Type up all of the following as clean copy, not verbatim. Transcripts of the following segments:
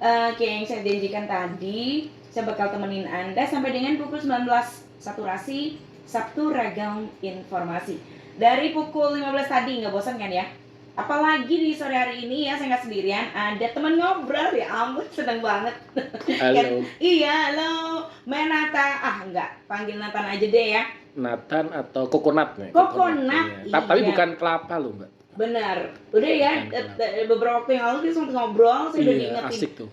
Kayak yang saya janjikan tadi, saya bakal temenin Anda sampai dengan pukul 19 Saturasi, Sabtu Ragam Informasi. Dari pukul 15 tadi, nggak bosan kan ya? Apalagi di sore hari ini ya, saya nggak sendirian, ada teman ngobrol, ya ampun, seneng banget. Halo. Iya, halo, Menata. Enggak, panggil Nathan aja deh ya. Nathan atau kokonat nih? Kokonat, iya. Tapi iya. bukan kelapa loh, Mbak. Benar. Udah ya, beberapa waktu yang lalu kita sempat ngobrol, saya udah Iya, diingetin asik tuh.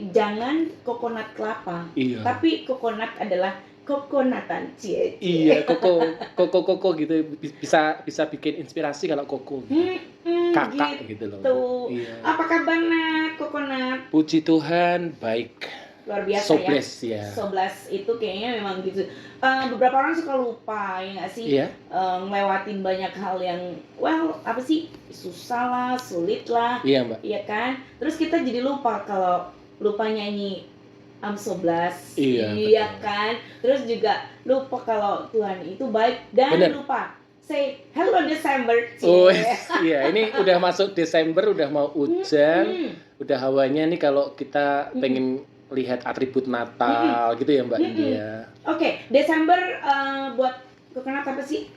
jangan kokonat kelapa. Iya. Tapi kokonat adalah kokonatan, cie. Iya, koko gitu bisa bikin inspirasi kalau koko. Kakak gitu loh. Iya. Apa kabar Nat, kokonat? Puji Tuhan, baik. Luar biasa Sobles, ya. Sobles itu kayaknya memang gitu. Beberapa orang suka lupa ya nggak sih? Iya. Ngelewatin banyak hal yang apa sih, susah lah, sulit lah. Iya, Mbak. Iya kan? Terus kita jadi lupa kalau lupa nyanyi I'm so blessed. Iya kan? Terus juga lupa kalau Tuhan itu baik dan lupa say hello Desember. Oh iya, ini udah masuk Desember, udah mau hujan, udah hawanya nih kalau kita pengen lihat atribut Natal gitu ya Mbak India. Oke, Desember buat kokonat apa sih?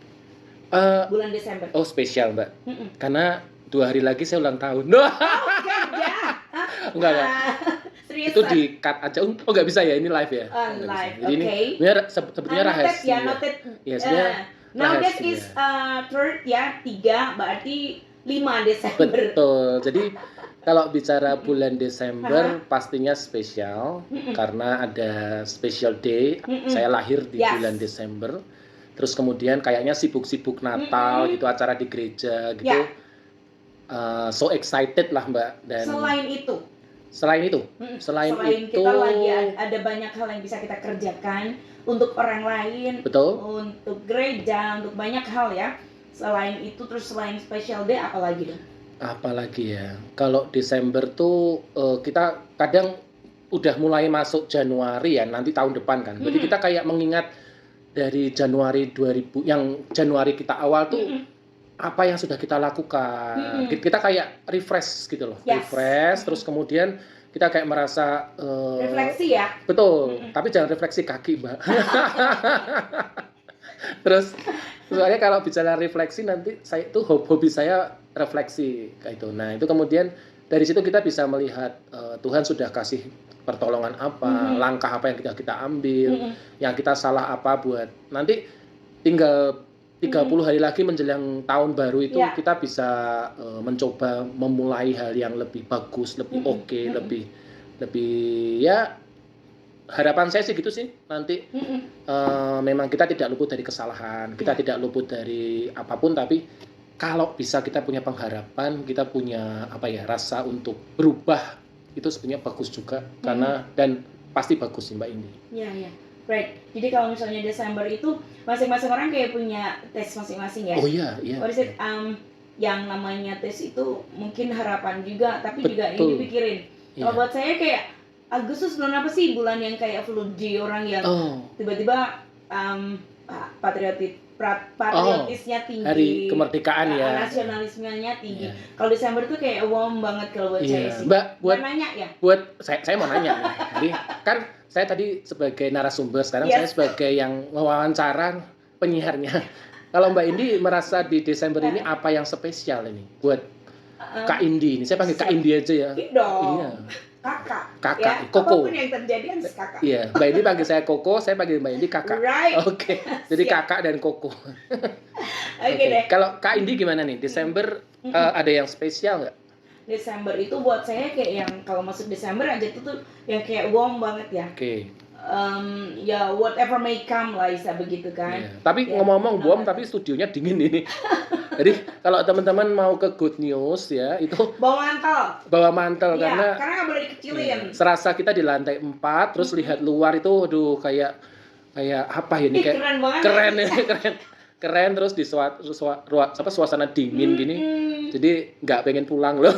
Bulan Desember. Oh spesial Mbak, karena 2 hari lagi saya ulang tahun. Enggak. Itu di cut aja. Oh nggak bisa ya, ini live ya? Live, jadi ini sebetulnya rahasia. Ya, nowadays is 3rd ya, 3 berarti 5 Desember. Betul, jadi kalau bicara bulan Desember pastinya spesial karena ada special day. Saya lahir di bulan Desember. Terus kemudian kayaknya sibuk-sibuk Natal gitu, acara di gereja gitu. So excited lah Mbak. Dan selain itu kita lagi ada banyak hal yang bisa kita kerjakan untuk orang lain, betul, untuk gereja, untuk banyak hal ya. Selain itu, terus selain special day apalagi dong? Apalagi ya, kalau Desember tuh kita kadang udah mulai masuk Januari ya, nanti tahun depan kan. Berarti kita kayak mengingat dari Januari 2000, yang Januari kita awal tuh apa yang sudah kita lakukan. Kita kayak refresh gitu loh, refresh. Terus kemudian kita kayak merasa refleksi ya. Betul, tapi jangan refleksi kaki Mbak. Terus soalnya kalau bicara refleksi nanti saya itu hobi saya refleksi kayak itu. Nah itu kemudian dari situ kita bisa melihat Tuhan sudah kasih pertolongan apa, langkah apa yang kita ambil, yang kita salah apa buat nanti tinggal 30 hari lagi menjelang tahun baru itu kita bisa mencoba memulai hal yang lebih bagus, lebih oke, lebih ya. Harapan saya sih gitu sih nanti memang kita tidak luput dari kesalahan, kita tidak luput dari apapun, tapi kalau bisa kita punya pengharapan, kita punya rasa untuk berubah, itu sebenarnya bagus juga karena dan pasti bagus sih Mbak Indi. Iya. Right. Jadi kalau misalnya Desember itu masing-masing orang kayak punya tes masing-masing ya. Oh iya. What is it? Yang namanya tes itu mungkin harapan juga, tapi juga ini dipikirin. Kalau buat saya kayak Agustus bulan apa sih, bulan yang kayak floody, orang yang tiba-tiba patriotisnya tinggi, hari kemerdekaan ya, nasionalismenya tinggi. Kalau Desember tuh kayak warm banget kalau buat saya sih. Mbak, buat saya mau nanya nih. Jadi kan saya tadi sebagai narasumber, sekarang saya sebagai yang mewawancara penyiarnya. Kalau Mbak Indi merasa di Desember ini apa yang spesial ini buat Kak Indi ini? Saya panggil Kak Indi aja ya. Iya. Kakak ya, Koko. Apapun yang terjadi harus kakak. Iya, Mbak Indi panggil saya Koko, saya panggil Mbak Indi kakak. Right. Oke. Jadi kakak dan Koko. Oke deh. Kalau Kak Indi gimana nih? Desember ada yang spesial nggak? Desember itu buat saya kayak yang kalau masuk Desember aja itu tuh yang kayak warm banget ya. Oke. Ya whatever may come lah, bisa begitu kan. Yeah. Tapi ngomong-ngomong warm, tapi studionya dingin ini. Jadi kalau teman-teman mau ke Good News ya itu bawa mantel karena nggak boleh dikecilin. Ya, serasa kita di lantai 4 terus lihat luar itu aduh kayak apa ya ini kayak keren banget. Keren terus di suasana dingin gini. Jadi nggak pengen pulang loh.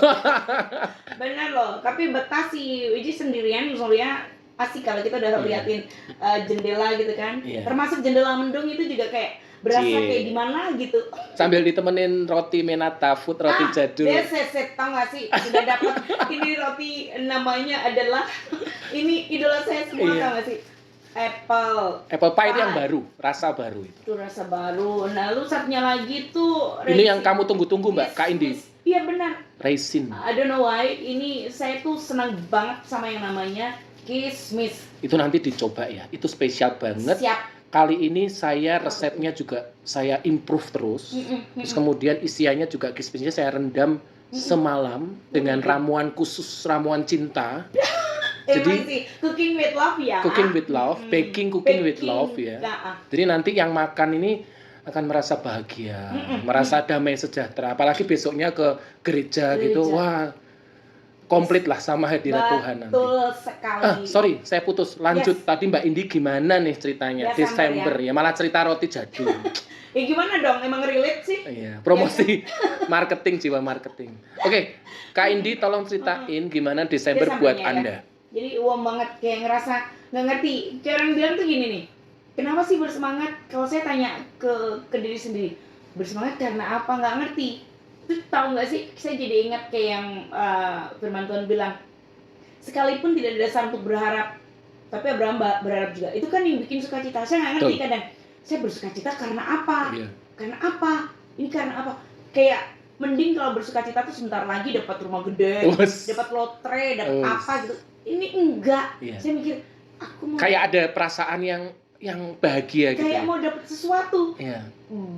Bener loh, tapi betah sih. Wiji sendirian misalnya asik kalau kita udah liatin jendela gitu kan. Iya. Termasuk jendela mendung itu juga kayak berasa Cie. kayak di mana gitu. Sambil ditemenin roti Menata Food, roti jadul. Dia set tau gak sih, sudah dapat ini roti namanya adalah ini idola saya semua. Iya. Tau gak sih, apple Pie itu yang pie. baru, rasa baru itu. Itu rasa baru. Nah lu satunya lagi tuh Ini yang kamu tunggu-tunggu Mbak, Kak Indi. Iya benar. Raisin. I don't know why, ini saya tuh senang banget sama yang namanya kismis. Itu nanti dicoba ya, itu spesial banget. Siap. Kali ini saya resepnya juga saya improve terus. Terus kemudian isiannya juga kismisnya saya rendam semalam dengan ramuan khusus, ramuan cinta. Jadi sih, cooking with love ya. cooking with love, baking cooking with love ya. Jadi nanti yang makan ini akan merasa bahagia, merasa damai sejahtera. Apalagi besoknya ke gereja gitu, wah komplit lah sama hadirat Tuhan nanti. Betul sekali. Sorry, saya putus. Lanjut tadi Mbak Indi gimana nih ceritanya? Desember ya malah cerita roti jadul. Ya gimana dong? Emang relate sih? Iya, promosi marketing, jiwa marketing. Oke, Kak Indi tolong ceritain gimana Desember buat ya. Anda. Jadi uang banget, kayak ngerasa nggak ngerti. Kayak orang bilang tuh gini nih, kenapa sih bersemangat? Kalau saya tanya ke diri sendiri, bersemangat karena apa? Nggak ngerti. Terus tahu nggak sih, saya jadi ingat kayak yang firman Tuhan bilang, sekalipun tidak ada dasar untuk berharap, tapi Abraham berharap juga. Itu kan yang bikin sukacita. Saya nggak ngerti kadang, saya bersukacita karena apa? Iya. Karena apa? Ini karena apa? Kayak mending kalau bersukacita tuh sebentar lagi dapat rumah gede, dapat lotre, dapat apa gitu. Ini enggak. Iya. Saya mikir, aku mau kayak ada perasaan yang bahagia gitu. Kayak mau dapat sesuatu. Iya.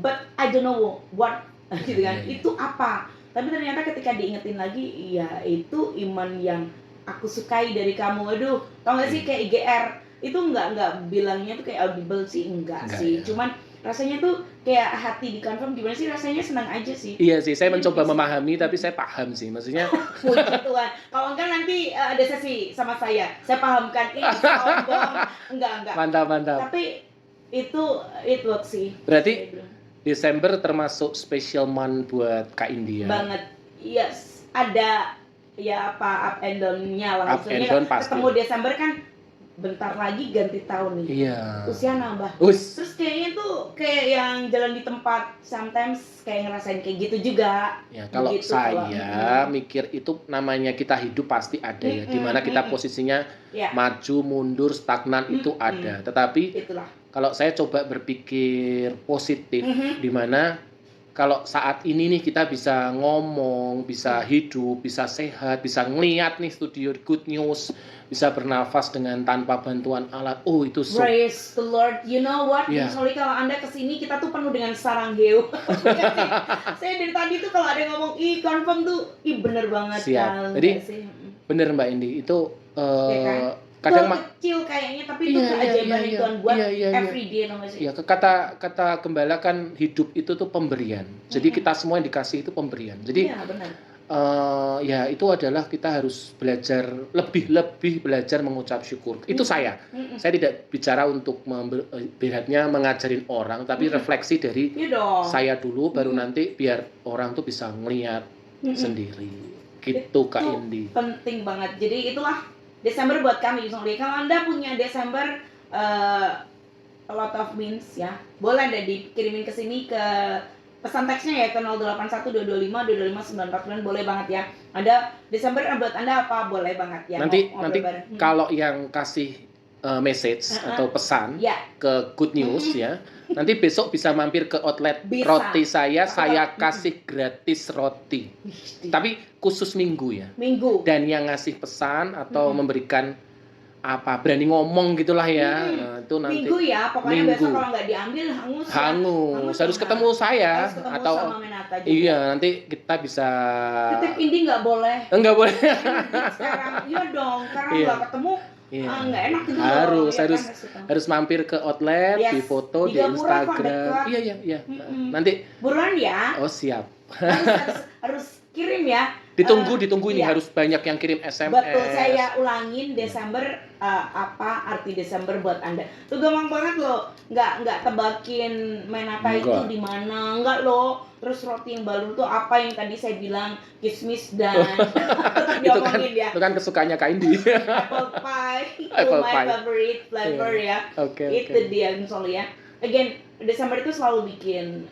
But I don't know what gitu kan. Iya. Itu apa? Tapi ternyata ketika diingetin lagi, ya itu iman yang aku sukai dari kamu. Aduh, tau gak sih kayak IGR itu enggak bilangnya tuh kayak audible sih, enggak sih. Ya. Cuman rasanya tuh kayak hati di confirm gimana sih, rasanya senang aja sih. Iya sih, saya mencoba memahami tapi saya paham sih. Maksudnya puji Tuhan. Kalau enggak nanti ada sesi sama saya pahamkan ini sombong. Enggak. mantap. Tapi itu it works sih. Berarti Desember termasuk special month buat Kak Indi ya. Banget. Yes, ada ya apa up and down-nya lah. Up and down pasti. Ketemu Desember kan bentar lagi ganti tahun nih. Iya. Usia nambah. Terus kayaknya tuh kayak yang jalan di tempat sometimes kayak ngerasain kayak gitu juga. Ya, kalau gitu, saya mikir itu namanya kita hidup pasti ada ya. Dimana kita posisinya maju, mundur, stagnan itu ada. Tetapi itulah. Kalau saya coba berpikir positif, dimana kalau saat ini nih kita bisa ngomong, bisa hidup, bisa sehat, bisa ngeliat nih studio Good News, bisa bernafas dengan tanpa bantuan alat. Oh itu praise the Lord. You know what? Yeah. Soalnya kalau Anda kesini kita tuh penuh dengan saranggeo. Saya dari tadi tuh kalau ada yang ngomong confirm tuh bener banget. Siap. Jadi bener Mbak Indi itu ya kan? kadang kecil kayaknya tapi itu keajaiban yang Tuhan buat everyday dong sih. Iya, kata gembala kan hidup itu tuh pemberian. Jadi kita semua yang dikasih itu pemberian. Jadi benar. Ya itu adalah kita harus belajar lebih belajar mengucap syukur. Itu saya tidak bicara untuk beratnya mengajarin orang, tapi refleksi dari saya dulu, baru nanti biar orang tuh bisa ngelihat sendiri. Gitu Kak Indi. Penting banget. Jadi itulah Desember buat kami. Kalau Anda punya Desember a lot of means ya, boleh Anda dikirimin ke sini ke pesan teksnya ya ke 081225225949, boleh banget ya. Ada Desember buat Anda apa, boleh banget ya. Nanti kalau yang kasih message atau pesan ke Good News ya, nanti besok bisa mampir ke outlet roti saya kasih gratis roti. Tapi khusus minggu ya. Minggu. Dan yang ngasih pesan atau memberikan apa berani ngomong gitulah ya. Nah, itu nanti minggu ya, pokoknya besok kalau nggak diambil hangus harus ketemu saya atau sama Menata juga. Iya, nanti kita bisa Titip Indi nggak boleh. Enggak boleh. Sekarang iya dong, karena nggak ketemu nggak enak gitu. Harus mampir ke outlet, di foto di Instagram. Iya. Nanti buruan ya. Oh, siap. Harus kirim ya. Ditunggu ini iya. harus banyak yang kirim SMS. Betul, saya ulangin Desember, apa arti Desember buat Anda. Itu gampang banget loh. Nggak tebakin menata itu Enggak. di mana, enggak loh. Terus roti yang baru tuh apa yang tadi saya bilang kismis dan tetap diomongin ya. Itu kan kesukaannya Kak Indi. Apple pie, itu Apple my pie. favorite flavor ya. Oke. Itu dia misalnya ya. Again, Desember itu selalu bikin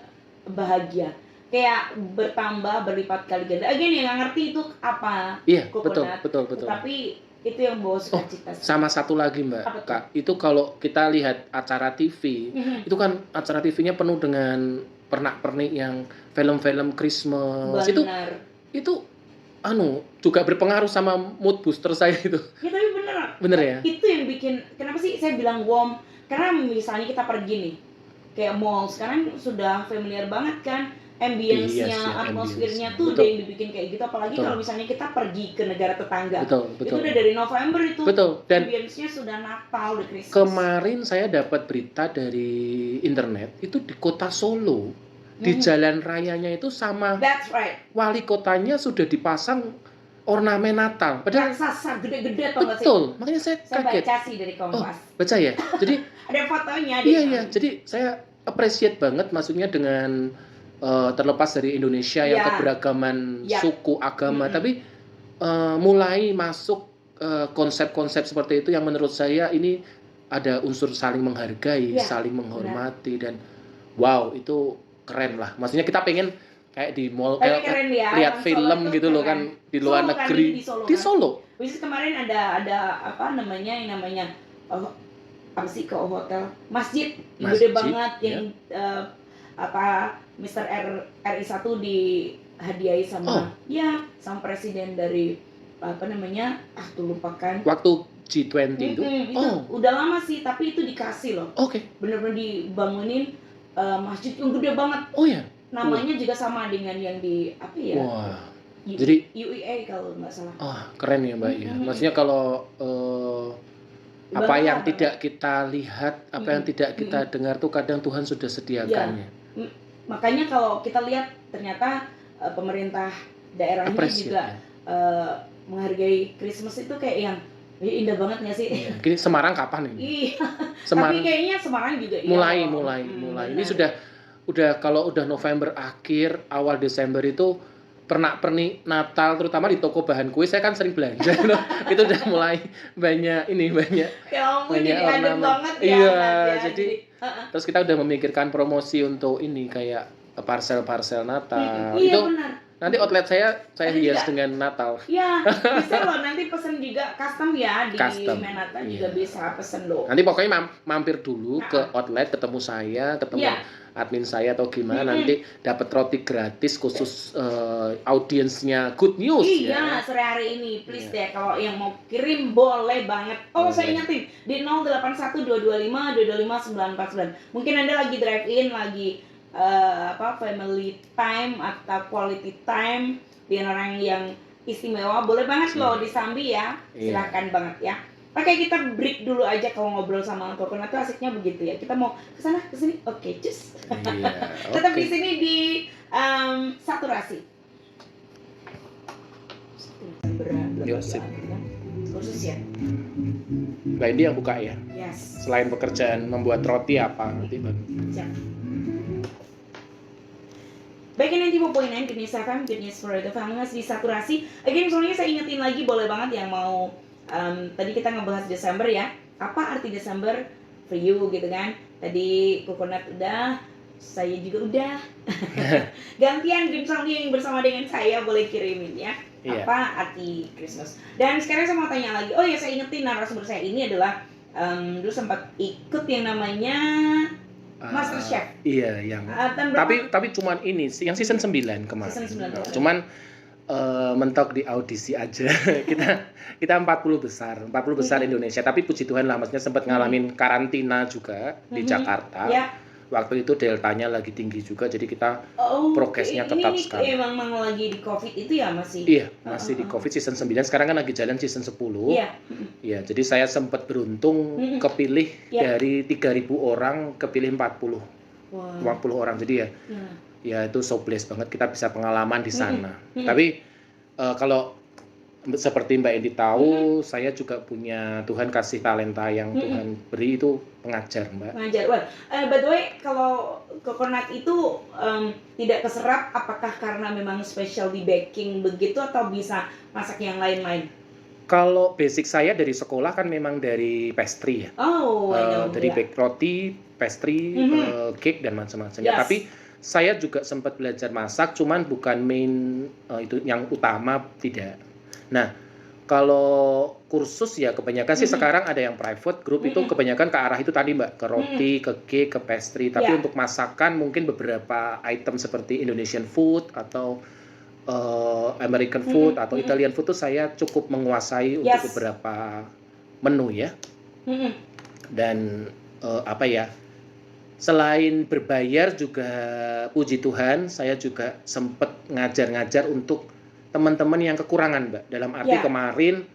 bahagia. Kayak bertambah berlipat kali ganda. Again yang nggak ngerti itu apa Iya, coconut. betul. Tapi itu yang bawa sukacita. Sama satu lagi Mbak, Apa tuh? Kak, itu kalau kita lihat acara TV, itu kan acara TV-nya penuh dengan pernak-pernik yang film-film Christmas. Benar. Itu juga berpengaruh sama mood booster saya itu. Ya tapi bener. Bener ya? Itu yang bikin, kenapa sih saya bilang warm? Karena misalnya kita pergi nih, kayak mall, sekarang sudah familiar banget kan, ambience-nya, Iya sih, atmosfernya ambience. tuh Betul. udah yang dibikin kayak gitu. Apalagi Betul. kalau misalnya kita pergi ke negara tetangga. Betul. Itu udah dari November itu. Betul. Dan ambience-nya sudah Natal, udah Christmas. kemarin saya dapat berita dari internet, itu di kota Solo, di jalan rayanya itu sama That's right. wali kotanya sudah dipasang ornamen Natal. Padahal Raksasa gede-gede atau nggak sih? betul, makanya saya Saya kaget. baca sih dari Kompas. Baca ya? Jadi Ada fotonya. iya. Jadi saya appreciate banget, maksudnya dengan terlepas dari Indonesia yang Ya. keberagaman Ya. suku, agama, tapi mulai masuk konsep-konsep seperti itu yang menurut saya ini ada unsur saling menghargai, Ya, saling menghormati, dan wow, itu keren lah. Maksudnya kita pengen kayak di mall, Tapi kayak keren ya, lihat orang film Solo tuh gitu loh keren. kan, di luar Solo kan, negeri, di Solo di kan. Solo. Which is kemarin ada apa namanya yang namanya apa sih, ke hotel masjid yang Masjid, gede banget ya. yang apa Mr. RI1 dihadiahi sama sama presiden dari apa namanya tuh lupakan. Waktu G20 itu. Itu udah lama sih, tapi itu dikasih loh. Oke. Bener-bener dibangunin masjid yang gede banget. Oh ya. Namanya juga sama dengan yang di apa ya? Wah. Jadi UEA kalau nggak salah. Keren ya Mbak ya. Maksudnya kalau apa yang tidak kita lihat, apa yang tidak kita dengar tuh kadang Tuhan sudah sediakannya. Makanya kalau kita lihat ternyata pemerintah daerahnya juga menghargai Christmas itu kayak yang indah banget nggak sih? Iya. Gini, Semarang kapan ini? Iya. Semarang. Tapi kayaknya Semarang juga mulai. Ini udah kalau udah November akhir, awal Desember itu pernak-pernik Natal, terutama di toko bahan kue, saya kan sering belanja. Itu udah mulai banyak. Ya ampun, banyak jadi adem ornamen. banget ya. Iya, jadi terus kita udah memikirkan promosi untuk ini kayak parcel Natal. Iya, Itu benar. nanti outlet saya hias juga dengan Natal. Ya, bisa loh nanti pesen juga custom ya di Custom. Menata juga bisa pesen loh. Nanti pokoknya mampir dulu ke outlet, ketemu saya, ketemu admin saya atau gimana, nanti dapat roti gratis khusus audiensnya Good News ya. Sore hari ini please deh, kalau yang mau kirim boleh banget. Saya ingetin di 081225225949. Mungkin Anda lagi drive in, lagi family time atau quality time dengan orang yang istimewa, boleh banget loh disambi ya. Silakan banget ya. Oke, kita break dulu aja. Kalau ngobrol sama Coconut tuh asiknya begitu ya. Kita mau kesana kesini, oke, cus. Tetap di sini di Saturasi. Khusus ya. Mbak Indi yang buka ya. Yes. Selain pekerjaan membuat roti apa nanti Bang? Siap. Baik, 90.9 Good News FM, Good News for the Families di Saturasi. Again, soalnya saya ingetin lagi, boleh banget yang mau tadi kita ngebahas Desember ya. Apa arti Desember for you gitu kan? Tadi Coconut udah, saya juga udah. Gantian yang bersama dengan saya boleh kirimin ya. Apa arti Christmas. Dan sekarang saya mau tanya lagi. Saya ingetin narasumber saya ini adalah dulu sempat ikut yang namanya Master Chef. Iya, yang tapi cuman ini yang season 9 kemarin. Season 9. Cuman mentok di audisi aja. kita 40 besar Indonesia, tapi puji Tuhan lah, maksudnya sempat ngalamin karantina juga di Jakarta. Waktu itu deltanya lagi tinggi juga, jadi kita prokesnya ketat sekali. Emang lagi di COVID itu ya masih? Iya, masih di COVID season 9. Sekarang kan lagi jalan season 10. Iya, jadi saya sempat beruntung kepilih dari 3.000 orang, kepilih 40 orang. Jadi ya itu so blessed banget kita bisa pengalaman di sana. Tapi Kalau seperti Mbak Edi tahu, saya juga punya Tuhan kasih talenta yang Tuhan beri itu pengajar, Mbak. Pengajar. Well, by the way, kalau coconut itu tidak keserap, apakah karena memang special di baking begitu atau bisa masak yang lain-lain? Kalau basic saya dari sekolah kan memang dari pastry ya. Oh, I know. Dari bake roti, pastry, cake dan macam-macam. Ya, Yes. tapi saya juga sempat belajar masak, cuman bukan main itu yang utama, tidak. Nah, kalau kursus ya kebanyakan sih sekarang ada yang private group itu kebanyakan ke arah itu tadi Mbak, ke roti, ke cake, ke pastry. Tapi Ya. untuk masakan mungkin beberapa item seperti Indonesian food atau American food atau Italian food itu saya cukup menguasai untuk Yes. beberapa menu ya. Dan apa ya? Selain berbayar juga puji Tuhan saya juga sempat ngajar-ngajar untuk teman-teman yang kekurangan Mbak. Dalam arti Ya. kemarin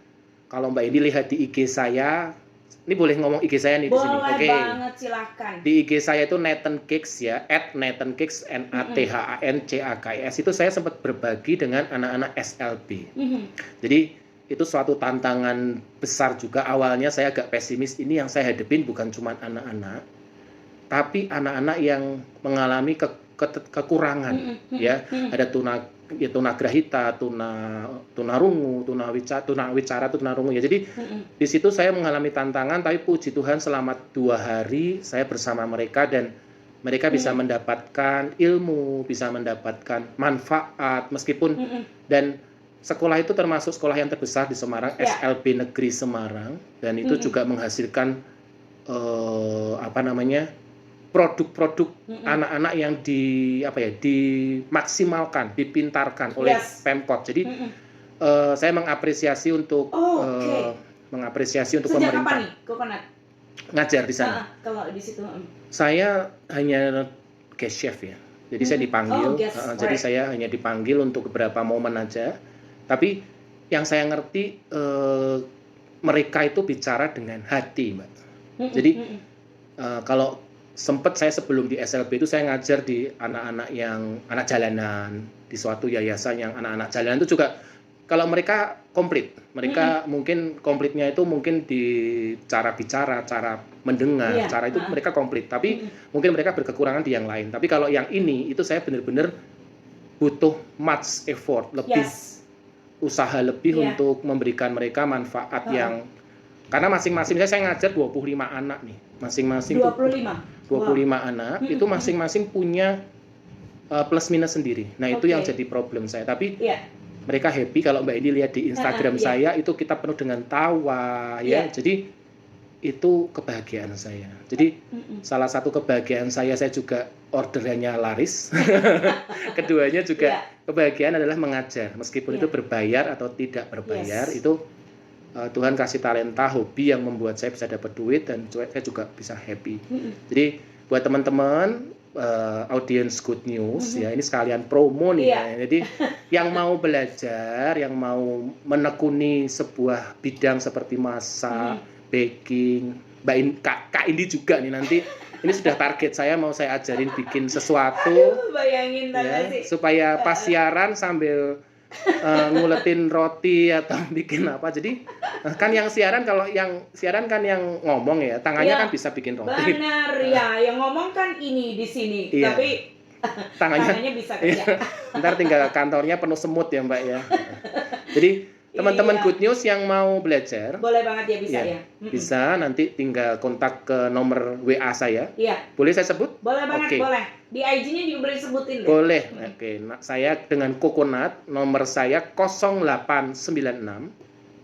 kalau Mbak ini lihat di IG saya, ini boleh ngomong IG saya nih di sini. Boleh Oke. banget, silahkan. Di IG saya itu Nathan Cakes ya, @nathancakes NATHANCAKES. Itu saya sempat berbagi dengan anak-anak SLB. Jadi itu suatu tantangan besar juga. Awalnya saya agak pesimis, ini yang saya hadapin bukan cuma anak-anak, tapi anak-anak yang mengalami kekurangan ya. Ada tunagrahita, tunarungu, tunawicara, tunarungu ya. Jadi di situ saya mengalami tantangan, tapi puji Tuhan selama 2 hari saya bersama mereka dan mereka bisa mendapatkan ilmu, bisa mendapatkan manfaat meskipun dan sekolah itu termasuk sekolah yang terbesar di Semarang, Ya. SLB Negeri Semarang, dan itu juga menghasilkan produk-produk anak-anak yang dimaksimalkan, dipintarkan oleh Yes. Pemkot. Jadi saya mengapresiasi untuk Sejak pemerintah kapan nih coconut? ngajar di sana. Kalau di situ. Saya hanya guest chef ya. Jadi saya dipanggil, guest, jadi right. saya hanya dipanggil untuk beberapa momen aja. Tapi yang saya ngerti mereka itu bicara dengan hati, Mbak. Jadi kalau sempat saya sebelum di SLB itu saya ngajar di anak-anak yang anak jalanan, di suatu yayasan yang anak-anak jalanan itu juga kalau mereka komplit, mereka mungkin komplitnya itu mungkin di cara bicara, cara mendengar, Iya, cara itu mereka komplit, tapi mungkin mereka berkekurangan di yang lain. Tapi kalau yang ini itu saya benar-benar butuh much effort, lebih usaha lebih untuk memberikan mereka manfaat yang karena masing-masing saya ngajar 25 anak nih. Masing-masing 25 anak itu masing-masing punya plus minus sendiri. Nah, itu yang jadi problem saya. Tapi mereka happy kalau Mbak ini lihat di Instagram saya itu kita penuh dengan tawa ya. Jadi itu kebahagiaan saya. Jadi salah satu kebahagiaan saya juga orderannya laris. Keduanya juga kebahagiaan adalah mengajar meskipun itu berbayar atau tidak berbayar itu Tuhan kasih talenta, hobi yang membuat saya bisa dapat duit dan saya juga bisa happy. Jadi buat teman-teman audience good news ya, ini sekalian promo nih ya. Jadi yang mau belajar, yang mau menekuni sebuah bidang seperti masak, baking, Kak Indi juga nih nanti ini sudah target saya mau saya ajarin bikin sesuatu. Bayangin ya, supaya pas siaran sambil nguletin roti atau bikin apa. Jadi kan yang siaran kalau yang siaran kan yang ngomong ya, tangannya kan bisa bikin roti. Benar ya, yang ngomong kan ini di sini, tapi tangannya bisa kerja. Ntar tinggal kantornya penuh semut ya Mbak ya. Jadi teman-teman good news yang mau belajar boleh banget ya, bisa ya. Bisa nanti tinggal kontak ke nomor WA saya. Iya. Boleh saya sebut? Boleh banget, boleh. Di IG-nya juga boleh sebutin deh. Boleh. Oke, nah, saya dengan Coconut nomor saya 0896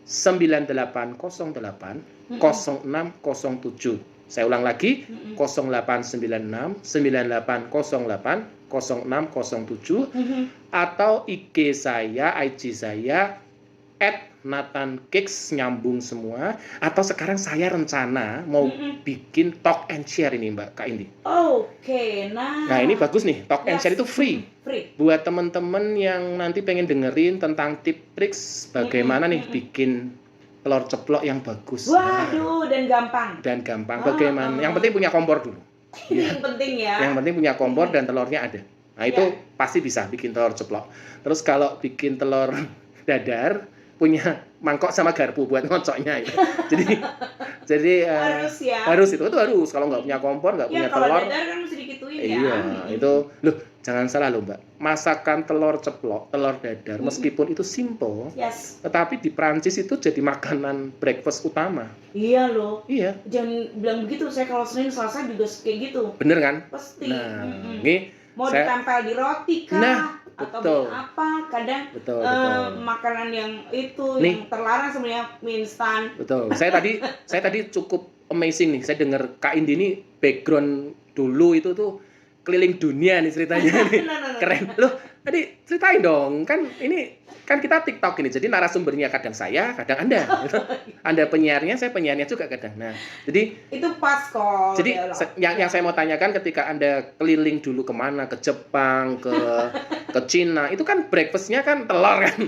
9808 0607. Saya ulang lagi 0896 9808 0607 atau IG saya @nathancakes nyambung semua, atau sekarang saya rencana mau bikin talk and share ini Mbak Kak Indi. Oke, nah ini bagus nih, talk and share itu free. Buat teman-teman yang nanti pengen dengerin tentang tip triks bagaimana nih bikin telur ceplok yang bagus. Waduh, dan gampang. Bagaimana? Yang penting punya kompor dulu. Yang penting ya. Yang penting punya kompor dan telurnya ada. Nah, itu pasti bisa bikin telur ceplok. Terus kalau bikin telur dadar, punya mangkok sama garpu buat ngocoknya itu. Jadi harus itu harus. Kalau nggak punya kompor, nggak punya kalau telur. dadar kan mesti dikituin ya. Iya, itu loh, jangan salah loh Mbak. Masakan telur ceplok, telur dadar meskipun itu simple, tetapi di Prancis itu jadi makanan breakfast utama. Iya loh. Iya. Jangan bilang begitu. Saya kalau Senin Selasa juga kayak gitu. Bener kan? Pasti. Nah, ini mau ditempel di roti kah? Nah, atau apa? Kadang betul. makanan yang itu yang terlarang sebenarnya mie instan. Betul. Saya tadi cukup amazing nih. Saya dengar Kak Indi ini background dulu itu tuh keliling dunia nih ceritanya nih. Keren. Loh, tadi ceritain dong. Kan ini kan kita TikTok ini. Jadi narasumbernya kadang saya, kadang Anda. Gitu. Anda penyiarnya, saya penyiarnya juga kadang. Nah, jadi itu pas kok. Jadi yang saya mau tanyakan ketika Anda keliling dulu kemana? Ke Jepang, ke Cina, itu kan breakfastnya kan telur kan?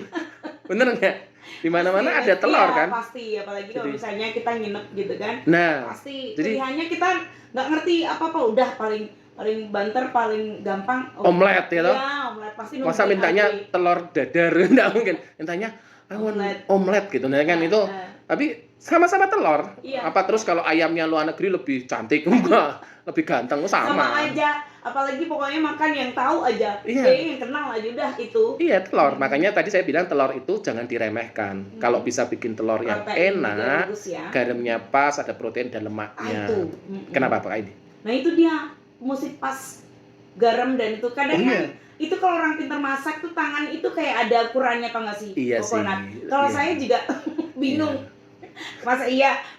Bener nggak? Di mana-mana ada telur kan? Pasti, apalagi kalau misalnya kita nginep gitu kan. Nah, pasti pilihannya kita nggak ngerti apa-apa, udah paling banter, paling gampang omelet ya toh? Iya, omelet pasti. Masa mintanya telur dadar? Nggak mungkin. Mintanya omelet gitu, nah kan itu. Tapi sama-sama telur. Iya. Apa terus kalau ayamnya luar negeri lebih cantik enggak? Lebih ganteng sama aja. Apalagi pokoknya makan yang tahu aja. Yang kenal aja udah itu. Iya, telur. Makanya tadi saya bilang telur itu jangan diremehkan. Kalau bisa bikin telur yang enak, garamnya pas, ada protein dan lemaknya. Kenapa Pak ini? Nah, itu dia mesti pas garam dan itu kadang kan itu kalau orang pintar masak tuh tangan itu kayak ada ukurannya apa nggak sih? Iya coconut. sih. Kalau saya juga bingung. Masa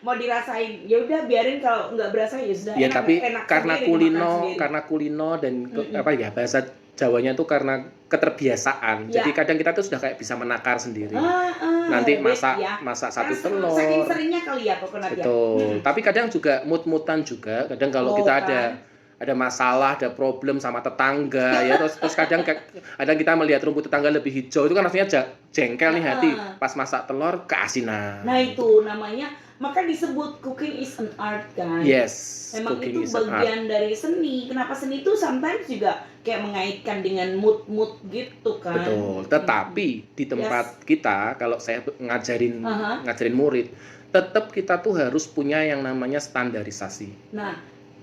mau dirasain? Ya udah biarin, kalau nggak berasa ya sudah. Ya tapi enak karena kulino dan bahasa Jawanya tuh karena keterbiasaan. Jadi kadang kita tuh sudah kayak bisa menakar sendiri. Nanti masak satu telur. Saking seringnya kali ya coconut ya. Betul. Tapi kadang juga mood-moodan juga. Kadang kalau kita ada masalah, ada problem sama tetangga ya, terus kadang kita melihat rumput tetangga lebih hijau, itu kan rasanya jengkel nih hati. Pas masak telur keasinan. Nah, itu namanya, maka disebut cooking is an art kan. Yes. Memang itu bagian dari seni. Kenapa seni itu sometimes juga kayak mengaitkan dengan mood gitu kan. Betul. Tetapi di tempat kita, kalau saya ngajarin murid, tetap kita tuh harus punya yang namanya standarisasi. Nah,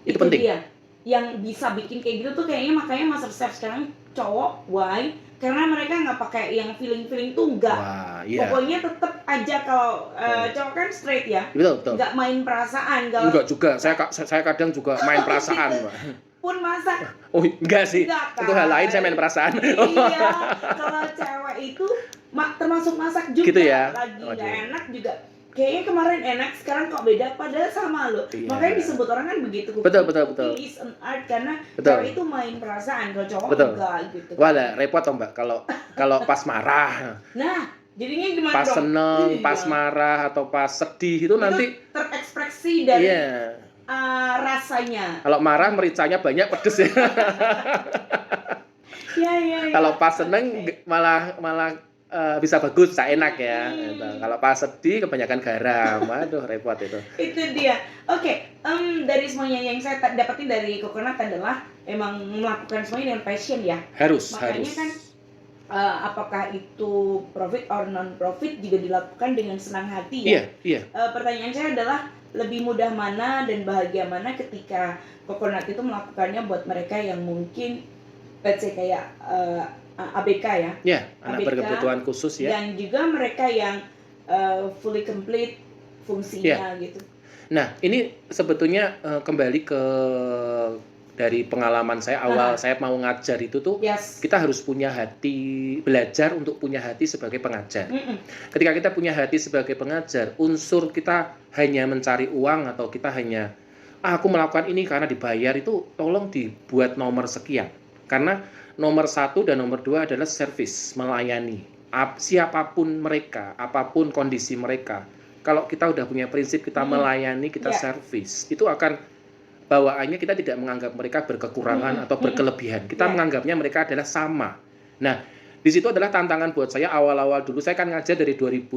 itu penting. Dia. Yang bisa bikin kayak gitu tuh kayaknya makanya Master Chef sekarang cowok, why? Karena mereka nggak pakai yang feeling tuh enggak. Pokoknya tetap aja kalau cowok kan straight ya. Betul. Nggak main perasaan. Enggak juga. Saya kadang juga main perasaan, Mbak. Pun masak. Oh, enggak sih. Enggak, kan? Itu hal lain, saya main perasaan. Iya. Kalau cewek itu termasuk masak juga. Gitu ya? Lagi nggak enak juga. Kayaknya kemarin enak, sekarang kok beda, padahal sama loh. Makanya disebut orang kan begitu. Betul. Cooking is an art, karena cewek itu main perasaan, kalau cowok enggak gitu. Wah, repot toh Mbak kalau pas marah. Nah, jadinya gimana pas seneng, pas marah atau pas sedih itu nanti terekspresi dari rasanya. Kalau marah mericanya banyak, pedes ya. Iya. Kalau pas seneng malah bisa bagus, bisa enak ya. Gitu. Kalau pas sedih kebanyakan garam, aduh repot itu. Itu dia. Oke, dari semuanya yang saya dapetin dari coconut adalah emang melakukan semuanya dengan passion ya. Makanya kan apakah itu profit or non profit juga dilakukan dengan senang hati ya. Iya. Pertanyaan saya adalah lebih mudah mana dan bahagia mana ketika coconut itu melakukannya buat mereka yang mungkin let's say kayak ABK ya. Iya, anak berkebutuhan khusus ya. Dan juga mereka yang fully complete fungsinya gitu. Nah, ini sebetulnya kembali ke dari pengalaman saya awal saya mau ngajar itu tuh kita harus punya hati, belajar untuk punya hati sebagai pengajar. Ketika kita punya hati sebagai pengajar, unsur kita hanya mencari uang atau kita hanya aku melakukan ini karena dibayar, itu tolong dibuat nomor sekian. Karena nomor 1 dan nomor 2 adalah service, melayani. Siapapun mereka, apapun kondisi mereka. Kalau kita udah punya prinsip kita melayani, kita service, itu akan bawaannya kita tidak menganggap mereka berkekurangan atau berkelebihan. Kita menganggapnya mereka adalah sama. Nah, di situ adalah tantangan buat saya awal-awal dulu. Saya kan ngajar dari 2015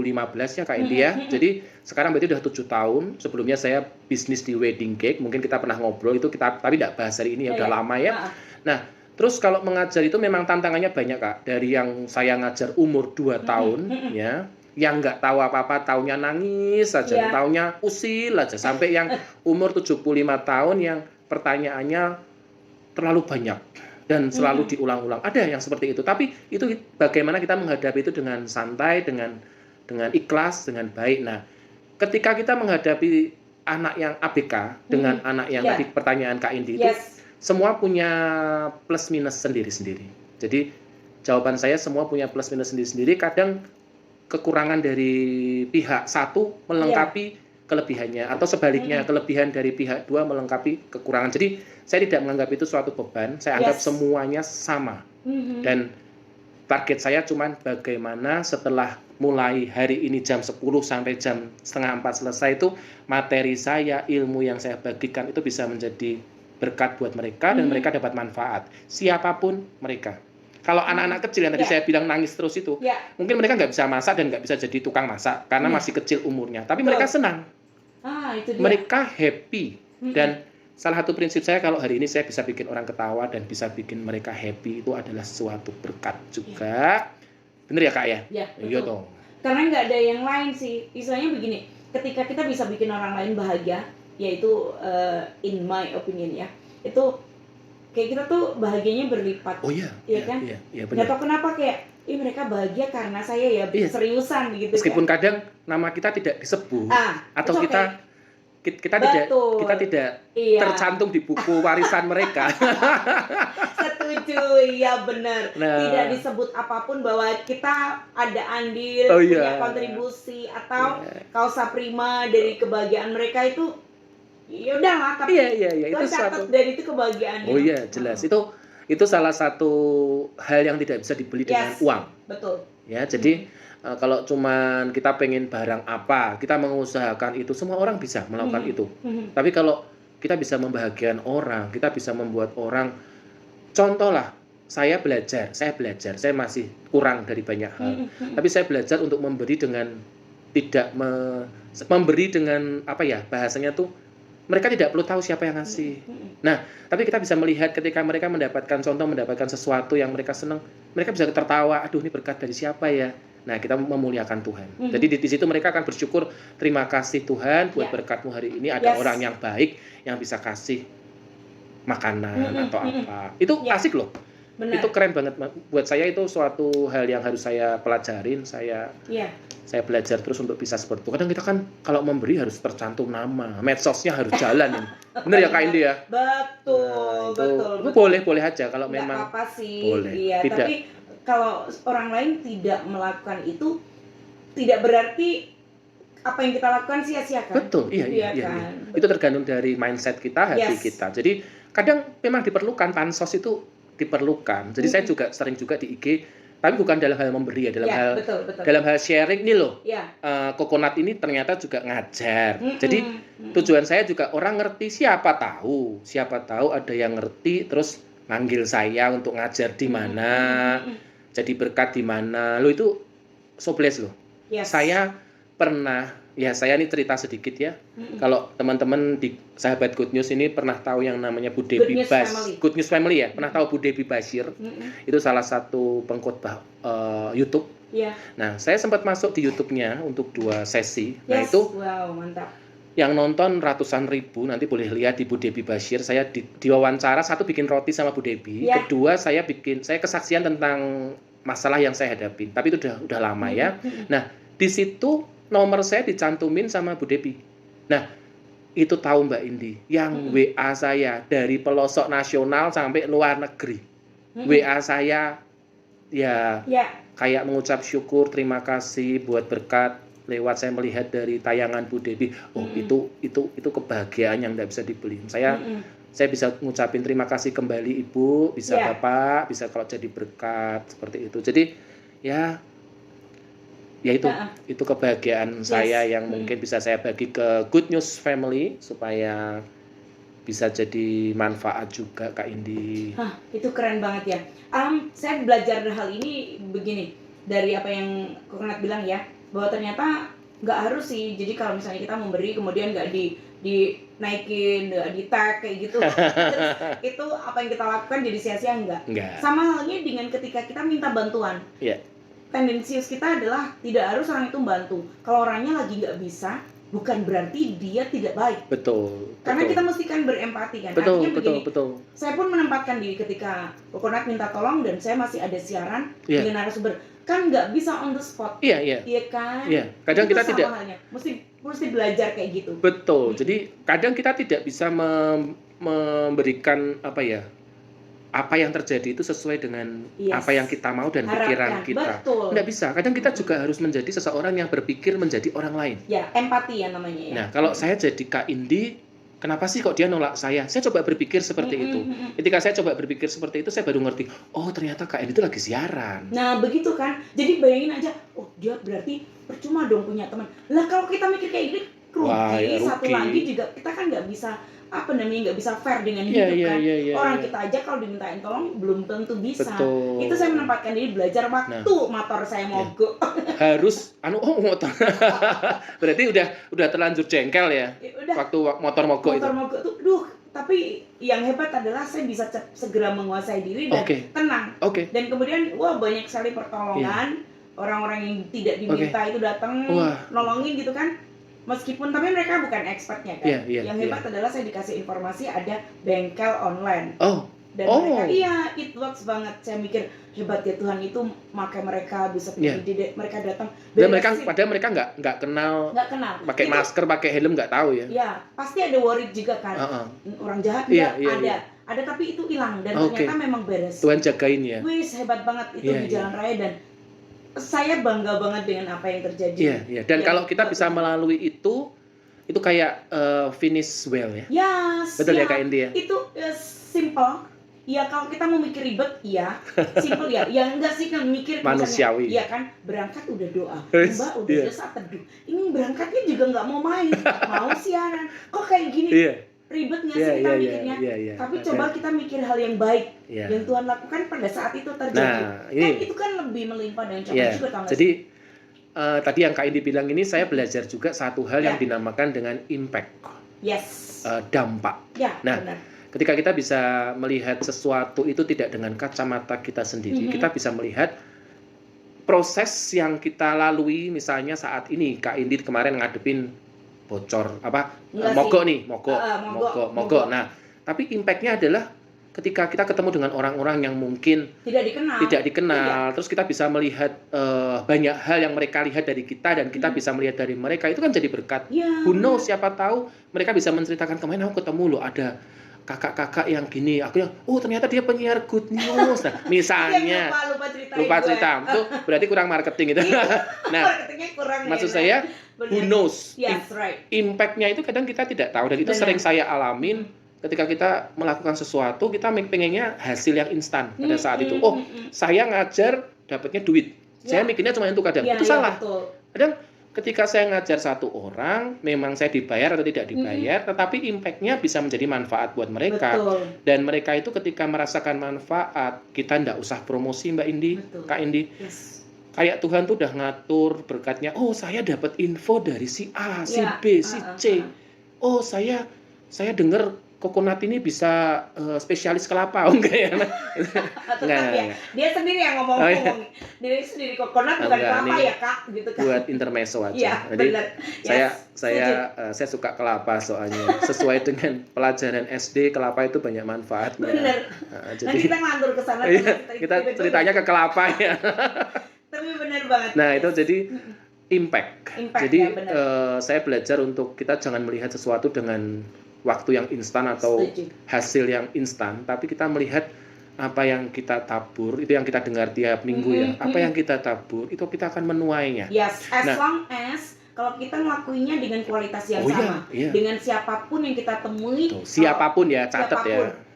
ya Kak India. Jadi sekarang berarti udah 7 tahun. Sebelumnya saya bisnis di wedding cake. Mungkin kita pernah ngobrol itu, tapi tidak bahas hari ini ya, udah lama ya. Nah, Terus kalau mengajar itu memang tantangannya banyak, Kak. Dari yang saya ngajar umur 2 tahun ya, yang nggak tahu apa-apa, taunya nangis saja, Iya. taunya usil aja, sampai yang umur 75 tahun yang pertanyaannya terlalu banyak dan selalu diulang-ulang. Ada yang seperti itu, tapi itu bagaimana kita menghadapi itu dengan santai, dengan ikhlas, dengan baik. Nah, ketika kita menghadapi anak yang ABK dengan anak yang tadi pertanyaan Kak Indi itu, semua punya plus minus sendiri-sendiri. Jadi jawaban saya semua punya plus minus sendiri-sendiri. Kadang kekurangan dari pihak satu melengkapi kelebihannya, atau sebaliknya kelebihan dari pihak dua melengkapi kekurangan. Jadi saya tidak menganggap itu suatu beban. Saya anggap semuanya sama. Dan target saya cuman bagaimana setelah mulai hari ini jam 10 sampai jam setengah 4 selesai itu, materi saya, ilmu yang saya bagikan itu bisa menjadi berkat buat mereka dan mereka dapat manfaat. Siapapun mereka. Kalau anak-anak kecil yang tadi saya bilang nangis terus itu, mungkin mereka nggak bisa masak dan nggak bisa jadi tukang masak karena masih kecil umurnya. Tapi mereka senang. Itu dia. Mereka happy. Dan salah satu prinsip saya, kalau hari ini saya bisa bikin orang ketawa dan bisa bikin mereka happy, itu adalah suatu berkat juga. Bener ya, Kak ya? Iya dong. Karena nggak ada yang lain sih. Istilahnya begini, ketika kita bisa bikin orang lain bahagia, yaitu in my opinion ya, itu kayak kita tuh bahagianya berlipat. Oh iya. Iya kan? Iya, nggak tahu kenapa kayak mereka bahagia karena saya ya seriusan gitu. Meskipun kadang nama kita tidak disebut atau kita tidak tercantum di buku warisan mereka. Setuju, iya benar. Tidak disebut apapun bahwa kita ada andil, punya kontribusi atau kausa prima dari kebahagiaan mereka itu. Ya udahlah, tapi itu catat dari itu kebahagiaan. Oh iya, jelas. Itu salah satu hal yang tidak bisa dibeli dengan uang. Betul. Ya, jadi kalau cuman kita pengen barang apa, kita mengusahakan itu, semua orang bisa melakukan itu. Tapi kalau kita bisa membahagiakan orang, kita bisa membuat orang, contoh lah, saya belajar, saya masih kurang dari banyak hal. Tapi saya belajar untuk memberi dengan memberi dengan apa ya, bahasanya tuh, mereka tidak perlu tahu siapa yang ngasih. Nah, tapi kita bisa melihat ketika mereka mendapatkan contoh, mendapatkan sesuatu yang mereka senang, mereka bisa tertawa, aduh ini berkat dari siapa ya. Nah, kita memuliakan Tuhan. Jadi di situ mereka akan bersyukur, terima kasih Tuhan buat berkatmu hari ini, ada orang yang baik yang bisa kasih makanan atau apa. Itu asik loh. Benar. Itu keren banget. Buat saya itu suatu hal yang harus saya pelajarin, saya belajar terus untuk bisa seperti itu. Kadang kita kan kalau memberi harus tercantum nama, medsosnya harus jalan. Bener ya Kak Indi ya? Betul. Boleh aja kalau memang apa sih. Boleh. Iya, tidak. Tapi kalau orang lain tidak melakukan itu, tidak berarti apa yang kita lakukan sia-sia kan? Betul, iya. Itu tergantung dari mindset kita, hati kita. Jadi kadang memang diperlukan, pansos itu diperlukan. Jadi saya juga sering juga di IG, tapi bukan dalam hal memberi ya, betul. Dalam hal sharing nih loh. Coconut ini ternyata juga ngajar. Jadi tujuan saya juga orang ngerti, siapa tahu ada yang ngerti terus manggil saya untuk ngajar di mana, jadi berkat di mana. Lo itu so blessed loh. Saya pernah, saya ini cerita sedikit ya. Kalau teman-teman di sahabat Good News ini pernah tahu yang namanya Bu Debbie Good News Family ya, pernah tahu Bu Debbie Bashir. Itu salah satu pengkhotbah YouTube. Nah, saya sempat masuk di YouTube-nya untuk 2 sesi. Nah, itu mantap. Yang nonton ratusan ribu, nanti boleh lihat di Bu Debbie Bashir. Saya diwawancara, satu bikin roti sama Bu Debbie, kedua saya kesaksian tentang masalah yang saya hadapi. Tapi itu udah lama ya. Nah, di situ nomor saya dicantumin sama Bu Debbie. Nah, itu tahu Mbak Indi, yang WA saya dari pelosok nasional sampai luar negeri. WA saya kayak mengucap syukur, terima kasih buat berkat lewat saya melihat dari tayangan Bu Debbie. Oh, itu kebahagiaan yang tidak bisa dibeli. Saya bisa ngucapin terima kasih kembali Ibu, bisa Bapak, bisa kalau jadi berkat seperti itu. Jadi itu kebahagiaan saya yang mungkin bisa saya bagi ke Good News Family supaya bisa jadi manfaat juga Kak Indi. Itu keren banget ya. Saya belajar hal ini begini, dari apa yang Coconut bilang ya, bahwa ternyata nggak harus sih. Jadi kalau misalnya kita memberi kemudian nggak dinaikin, nggak di tag kayak gitu, terus itu apa yang kita lakukan jadi sia-sia, enggak. Enggak. Sama halnya dengan ketika kita minta bantuan. Iya. Tendensius kita adalah tidak harus orang itu bantu. Kalau orangnya lagi nggak bisa, bukan berarti dia tidak baik. Betul. Karena kita mesti kan berempati kan. Betul, Artinya betul, begini, betul. saya pun menempatkan diri ketika Coconut minta tolong dan saya masih ada siaran Iya. dengan narasumber, kan nggak bisa on the spot. Iya. Iya kan? Iya. Kadang Itu kita sama tidak. halnya. Mesti belajar kayak gitu. Betul. Jadi kadang kita tidak bisa memberikan apa yang terjadi itu sesuai dengan Yes. apa yang kita mau dan pikiran Harapkan. kita. Betul. Nggak bisa. Kadang kita juga harus menjadi seseorang yang berpikir menjadi orang lain. Ya, empati ya namanya ya. Nah, kalau saya jadi Kak Indi, kenapa sih kok dia nolak saya? Saya coba berpikir seperti itu. Ketika saya coba berpikir seperti itu, saya baru ngerti, oh ternyata Kak Indi itu lagi siaran. Nah, begitu kan. Jadi bayangin aja, oh dia berarti percuma dong punya teman. Lah kalau kita mikir kayak gini, Wah, ya, satu rugi. lagi juga kita kan nggak bisa nggak bisa fair dengan hidup kan. Iya. Orang kita aja kalau dimintain tolong belum tentu bisa. Betul. Itu saya menempatkan diri belajar waktu motor saya mogok. Harus motor. Berarti udah terlanjur jengkel ya. Udah. Waktu motor mogok itu. Motor mogok tuh, tapi yang hebat adalah saya bisa segera menguasai diri dan tenang. Oke. Dan kemudian banyak sekali pertolongan. Orang-orang yang tidak diminta itu datang nolongin gitu kan. Meskipun tapi mereka bukan expertnya kan. Yang hebat adalah saya dikasih informasi ada bengkel online. Dan mereka it works banget. Saya mikir hebat ya Tuhan itu makai mereka bisa mereka datang. Dan padahal mereka nggak kenal. Pakai masker, pakai helm nggak tahu ya. Ya, pasti ada worried juga kan. Orang jahat ada. Ada tapi itu hilang dan ternyata memang beres. Tuhan jagain ya. Wis hebat banget itu di jalan raya dan saya bangga banget dengan apa yang terjadi. Iya. Dan kalau kita bisa melalui itu kayak finish well ya. Yes. Betul ya Kak Indi ya. Itu simple. Ya kalau kita mau mikir ribet, simple ya. Ya enggak sih kan mikir manusiawi. Iya kan berangkat udah doa, Mbak udah saat teduh. Ini berangkatnya juga nggak mau main, mau siaran. Kok kayak gini? Ribet nggak sih kita mikirnya? Tapi coba kita mikir hal yang baik yang Tuhan lakukan pada saat itu terjadi. Kan itu kan lebih melimpah dengan contoh juga. Jadi tadi yang Kak Indi bilang ini saya belajar juga satu hal yang dinamakan dengan impact. Yes. Dampak. Benar. Ketika kita bisa melihat sesuatu itu tidak dengan kacamata kita sendiri, kita bisa melihat proses yang kita lalui. Misalnya saat ini Kak Indi kemarin ngadepin bocor mogok. Nah, tapi impactnya adalah ketika kita ketemu dengan orang-orang yang mungkin tidak dikenal, terus kita bisa melihat banyak hal yang mereka lihat dari kita dan kita bisa melihat dari mereka, itu kan jadi berkat. Who knows, siapa tahu mereka bisa menceritakan kemarin aku ketemu loh ada kakak-kakak yang gini, aku bilang, ternyata dia penyiar good news. Nah, misalnya lupa cerita, itu berarti kurang marketing gitu. Nah, marketingnya kurang. Maksud saya, who knows, impact-nya itu kadang kita tidak tahu dan itu sering saya alamin ketika kita melakukan sesuatu, kita pengennya hasil yang instan pada saat itu. Saya ngajar dapatnya duit, saya mikirnya cuma itu kadang, itu salah. Kadang ketika saya ngajar satu orang, memang saya dibayar atau tidak dibayar, tetapi impact-nya bisa menjadi manfaat buat mereka. Dan mereka itu ketika merasakan manfaat, kita nggak usah promosi Mbak Indi, Kak Indi. Kayak Tuhan tuh udah ngatur berkatnya. Saya dapat info dari si A, si B, si C. Saya dengar Coconut ini bisa spesialis kelapa, enggak ya? Dia sendiri yang ngomong. Dia sendiri Coconut bukan kelapa ya Kak, gitu kan. Buat intermezzo aja. Jadi saya suka kelapa soalnya. Sesuai dengan pelajaran SD, kelapa itu banyak manfaatnya. Benar. Jadi kita ngantur ke sana. Kita ceritanya ke kelapa ya. Tapi benar banget. Nah, itu jadi impact. Jadi saya belajar untuk kita jangan melihat sesuatu dengan waktu yang instan atau hasil yang instan, tapi kita melihat apa yang kita tabur, itu yang kita dengar tiap minggu ya. Apa yang kita tabur, itu kita akan menuainya. Yes, long as kalau kita ngelakuinnya dengan kualitas yang sama, dengan siapapun yang kita temui. Siapapun ya, catat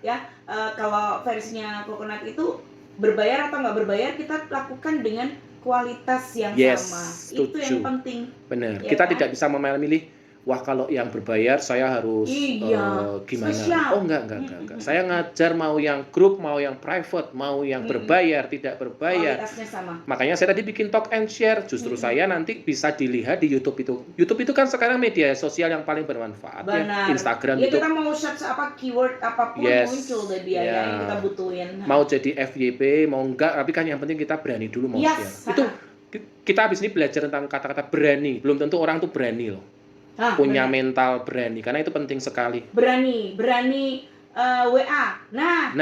ya. Kalau versinya Coconut itu berbayar atau nggak berbayar, kita lakukan dengan kualitas yang sama. Setuju. Itu yang penting. Benar. Kita tidak bisa memilih wah kalau yang berbayar saya harus Iya, gimana. spesial. Oh enggak. Saya ngajar mau yang grup, mau yang private, mau yang berbayar, tidak berbayar. Kualitasnya sama. Makanya saya tadi bikin talk and share. Justru saya nanti bisa dilihat di YouTube itu. YouTube itu kan sekarang media sosial yang paling bermanfaat. Benar. Ya. Instagram Ya itu. kita mau search apa keyword apapun Yes. muncul deh biaya Ya. yang kita butuhin. Mau jadi FYP, mau enggak, tapi kan yang penting kita berani dulu mau Yes. share. Itu kita habis ini belajar tentang kata-kata berani. Belum tentu orang tuh berani loh. Punya benar. mental berani, karena itu penting sekali. Berani WA. Nah,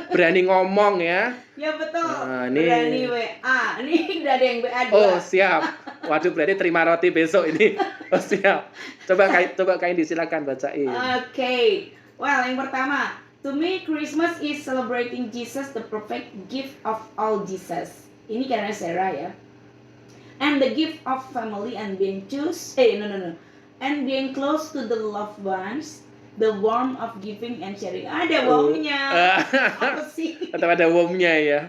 berani ngomong ya. ya betul. Nah, ini- Berani WA. Ini udah ada yang WA 2. Oh siap. Waduh, berarti terima roti besok ini. Oh siap. Coba Kak Indi silakan bacain. Okay. Well, yang pertama, to me Christmas is celebrating Jesus, the perfect gift of all Jesus. Ini karena Sarah ya. And the gift of family and being and being close to the loved ones, the warmth of giving and sharing. Ada warmnya. Apa sih? Atau ada warmnya ya.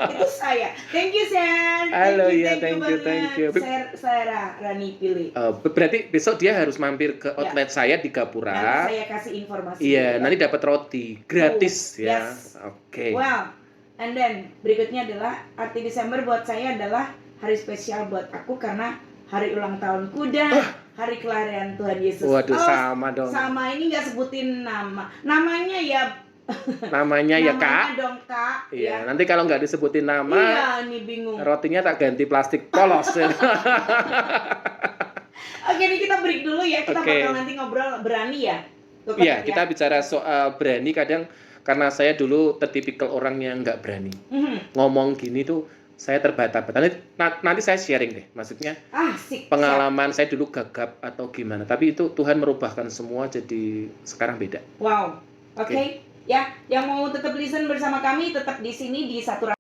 Itu saya. Thank you, Sen. Halo, ya, thank thank you. Sarah Rani pilih. Berarti besok dia harus mampir ke outlet saya di Gapura. Nanti saya kasih informasi. Iya, nanti dapat roti gratis ya. Yes. Oke. Well, and then berikutnya adalah arti Desember buat saya adalah hari spesial buat aku karena hari ulang tahunku dan hari kelahiran Tuhan Yesus. Waduh, sama dong. Sama, ini nggak sebutin nama. Namanya ya Namanya ya Kak. dong Kak. Iya, Ya. nanti kalau nggak disebutin nama, Iya, ini bingung. rotinya tak ganti plastik polos. Oke, ini kita break dulu ya. Kita Oke. bakal nanti ngobrol berani ya. Iya, kita bicara soal berani kadang karena saya dulu tertipikal orang yang nggak berani. Ngomong gini tuh saya terbata-bata. Nanti saya sharing deh, maksudnya Asik. pengalaman saya dulu gagap atau gimana. Tapi itu Tuhan merubahkan semua jadi sekarang beda. Wow. Oke. Ya, yang mau tetap listen bersama kami tetap di sini di Satu Rasi.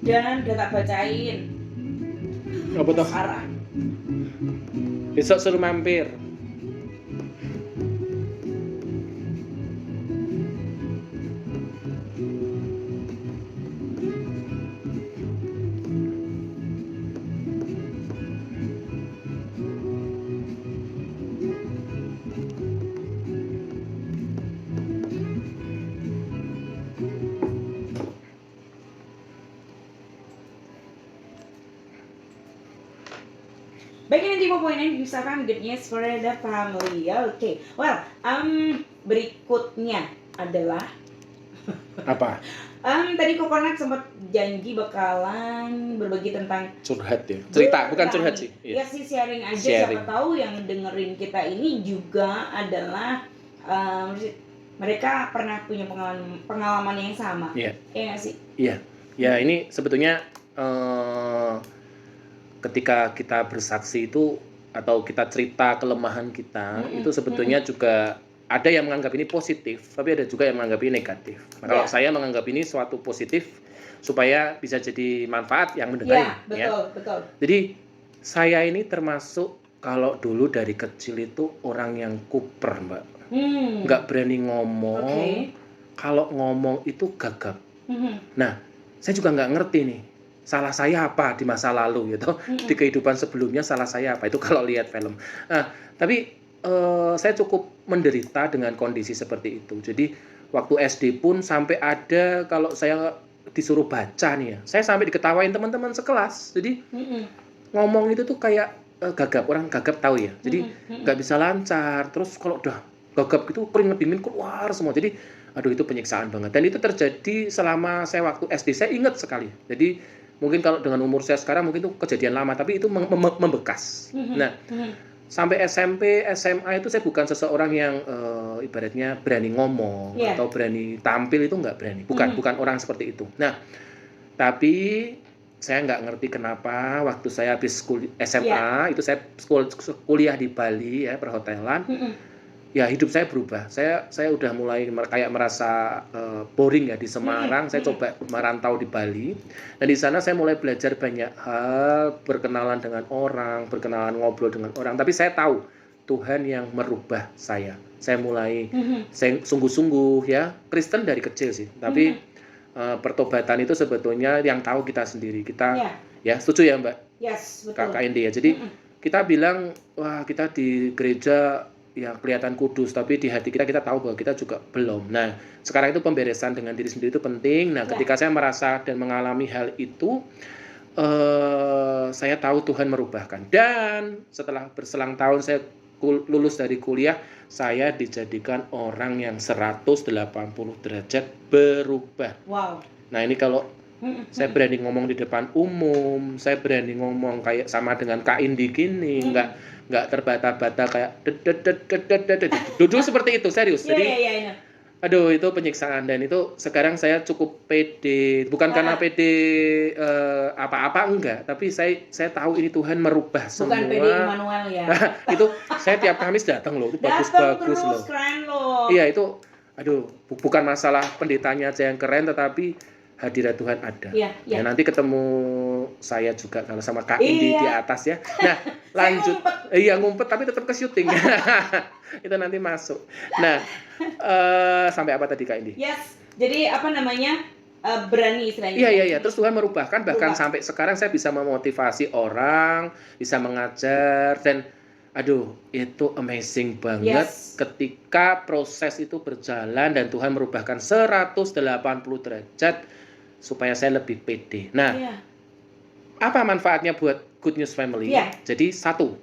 Dan udah tak bacain. Apa tuh? Sarah. Besok suruh mampir. Baik, ini 5.9 misalkan good news for the family. Oke. Well, berikutnya adalah Apa? tadi Kokonat sempat janji bakalan berbagi tentang Curhat ya. Cerita, bukan berani. curhat sih. Ya sih, sharing aja. Sharing. Siapa tahu yang dengerin kita ini juga adalah mereka pernah punya pengalaman yang sama. Iya. Iya nggak sih? Iya. Ya, ini sebetulnya ketika kita bersaksi itu atau kita cerita kelemahan kita, itu sebetulnya juga ada yang menganggap ini positif, tapi ada juga yang menganggap ini negatif. Nah, kalau saya menganggap ini suatu positif supaya bisa jadi manfaat yang mendengar. Iya, betul. Jadi saya ini termasuk kalau dulu dari kecil itu orang yang kuper, Mbak. Nggak berani ngomong. Oke. Kalau ngomong itu gagap. Nah, saya juga nggak ngerti nih. Salah saya apa di masa lalu gitu, di kehidupan sebelumnya salah saya apa itu kalau lihat film. Nah, tapi saya cukup menderita dengan kondisi seperti itu. Jadi waktu SD pun sampai ada kalau saya disuruh baca nih ya, saya sampai diketawain teman-teman sekelas. Jadi ngomong itu tuh kayak gagap, orang gagap tahu ya. Jadi nggak bisa lancar. Terus kalau udah gagap gitu keringet dingin keluar semua. Jadi aduh itu penyiksaan banget. Dan itu terjadi selama saya waktu SD. Saya ingat sekali. Jadi mungkin kalau dengan umur saya sekarang mungkin itu kejadian lama, tapi itu membekas. Nah, sampai SMP, SMA itu saya bukan seseorang yang ibaratnya berani ngomong atau berani tampil, itu nggak berani. Bukan orang seperti itu. Nah, tapi saya nggak ngerti kenapa waktu saya habis SMA itu saya kuliah di Bali ya, perhotelan. Ya hidup saya berubah. Saya udah mulai kayak merasa boring ya di Semarang. Saya coba merantau di Bali. Dan di sana saya mulai belajar banyak hal, berkenalan dengan orang, berkenalan ngobrol dengan orang. Tapi saya tahu Tuhan yang merubah saya. Saya mulai saya sungguh-sungguh ya, Kristen dari kecil sih. Tapi pertobatan itu sebetulnya yang tahu kita sendiri. Kita Ya, ya setuju ya Mbak yes, Kak betul. Indi ya. Jadi Mm-mm. kita bilang wah kita di gereja ya kelihatan kudus, tapi di hati kita tahu bahwa kita juga belum. Nah, sekarang itu pemberesan dengan diri sendiri itu penting. Nah, Ya, ketika saya merasa dan mengalami hal itu, saya tahu Tuhan merubahkan. Dan setelah berselang tahun saya lulus dari kuliah, saya dijadikan orang yang 180 derajat berubah. wow. Nah, ini kalau Mm-mm. saya berani ngomong di depan umum, saya berani ngomong kayak sama dengan Kak Indi gini, nggak terbata-bata kayak duduk seperti itu, serius. Iya, Jadi, iya, iya, iya. aduh itu penyiksaan dan itu sekarang saya cukup pede, bukan karena pede apa-apa enggak, tapi saya tahu ini Tuhan merubah semua. Bukan PD Immanuel ya. Itu saya tiap Kamis datang loh, itu Datang bagus-bagus terus, loh. keren loh. Iya itu, aduh, bukan masalah pendetanya aja yang keren, tetapi hadirat Tuhan ada. Iya, Ya iya. nanti ketemu saya juga kalau sama Kak Indi di Iya. atas ya. Nah lanjut, iya ngumpet tapi tetap ke syuting. Itu nanti masuk. Nah sampai apa tadi Kak Indi? Yes. Jadi apa namanya? Berani istilahnya. Iya. Terus Tuhan merubahkan, bahkan Berubah. sampai sekarang saya bisa memotivasi orang, bisa mengajar, dan aduh itu amazing banget. Yes. Ketika proses itu berjalan dan Tuhan merubahkan 180 derajat supaya saya lebih pede. Nah, Iya. apa manfaatnya buat Good News Family? Iya. Jadi satu,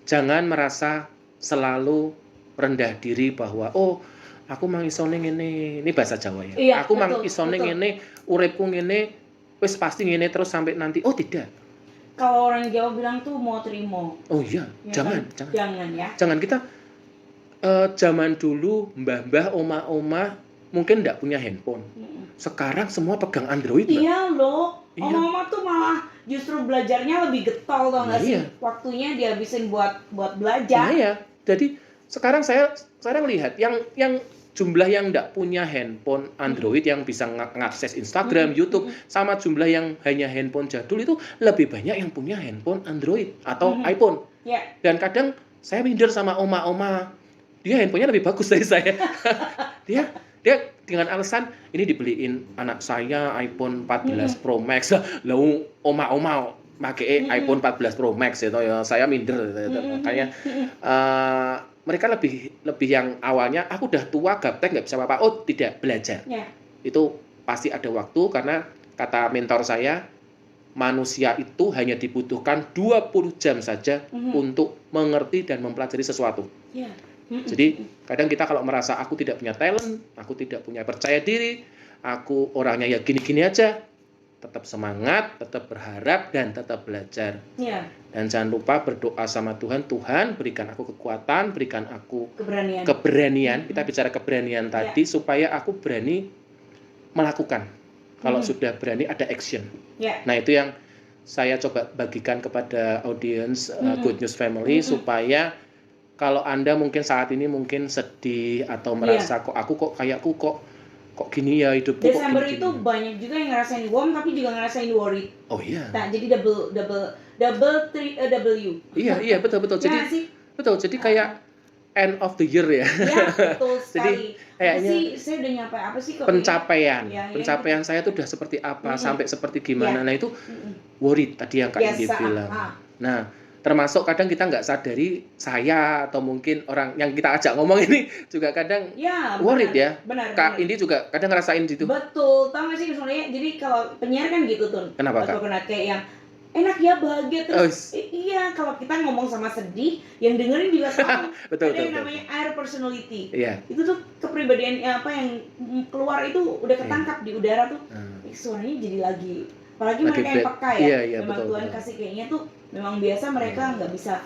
jangan merasa selalu rendah diri bahwa aku mang isone ngene, ini bahasa Jawa ya. Iya, Aku mang betul, isone betul. ngene, uripku ngene, wis pasti ngene terus sampai nanti. Oh tidak. Kalau orang Jawa bilang tuh mau terima. Oh iya, Ya jangan. Jangan ya. Jangan kita zaman dulu mbah-mbah, oma-oma mungkin enggak punya handphone. Sekarang semua pegang Android. Iya loh. Iya. Oma-oma tuh malah justru belajarnya lebih getol tau nggak sih? Iya. Waktunya dihabisin buat belajar. Nah ya, jadi sekarang saya lihat yang jumlah yang enggak punya handphone Android yang bisa ngakses Instagram, YouTube, sama jumlah yang hanya handphone jadul itu lebih banyak yang punya handphone Android atau iPhone. Ya. Dan kadang saya minder sama oma-oma, dia handphonenya lebih bagus dari saya. dia dengan alasan ini dibeliin anak saya iPhone 14 Pro Max. Lah oma-oma pakai iPhone 14 Pro Max itu ya saya minder. Makanya mereka lebih yang awalnya aku udah tua gaptek nggak bisa apa-apa. Oh tidak, belajar. Ya. Itu pasti ada waktu karena kata mentor saya, manusia itu hanya dibutuhkan 20 jam saja untuk mengerti dan mempelajari sesuatu. Ya. Jadi kadang kita kalau merasa aku tidak punya talent, aku tidak punya percaya diri, aku orangnya ya gini-gini aja, tetap semangat, tetap berharap, dan tetap belajar. Ya. Dan jangan lupa berdoa sama Tuhan, Tuhan berikan aku kekuatan, berikan aku keberanian. Kita bicara keberanian tadi, supaya aku berani melakukan. Kalau sudah berani ada action. Ya. Nah itu yang saya coba bagikan kepada audiens Good News Family, supaya kalau Anda mungkin saat ini mungkin sedih atau merasa kok gini ya hidupku. Desember kok itu banyak juga yang ngerasain warm tapi juga ngerasain worried. Oh iya. Nah, jadi double W. Iya betul. Ya, Jadi jadi kayak end of the year ya. Ya, betul sekali. Jadi kayaknya saya udah nyampe apa sih kok? Pencapaian saya tuh udah seperti apa, sampai seperti gimana. Nah itu worried tadi yang Kak Indi bilang. Nah termasuk kadang kita nggak sadari, saya atau mungkin orang yang kita ajak ngomong ini juga kadang worried ya. Benar. Kak Indi juga kadang ngerasain gitu. Betul, tau gak sih sebenarnya, jadi kalau penyiar kan gitu tuh. Kenapa Kak? Kayak yang enak ya, bahagia terus. Iya, kalau kita ngomong sama sedih, yang dengerin juga tahu. Betul. Ada yang namanya air personality. Iya. Itu tuh kepribadian yang keluar itu udah ketangkap di udara tuh. Suaranya jadi lagi. Apalagi mereka yang peka ya. Memang Tuhan kasih kayaknya tuh memang biasa mereka nggak bisa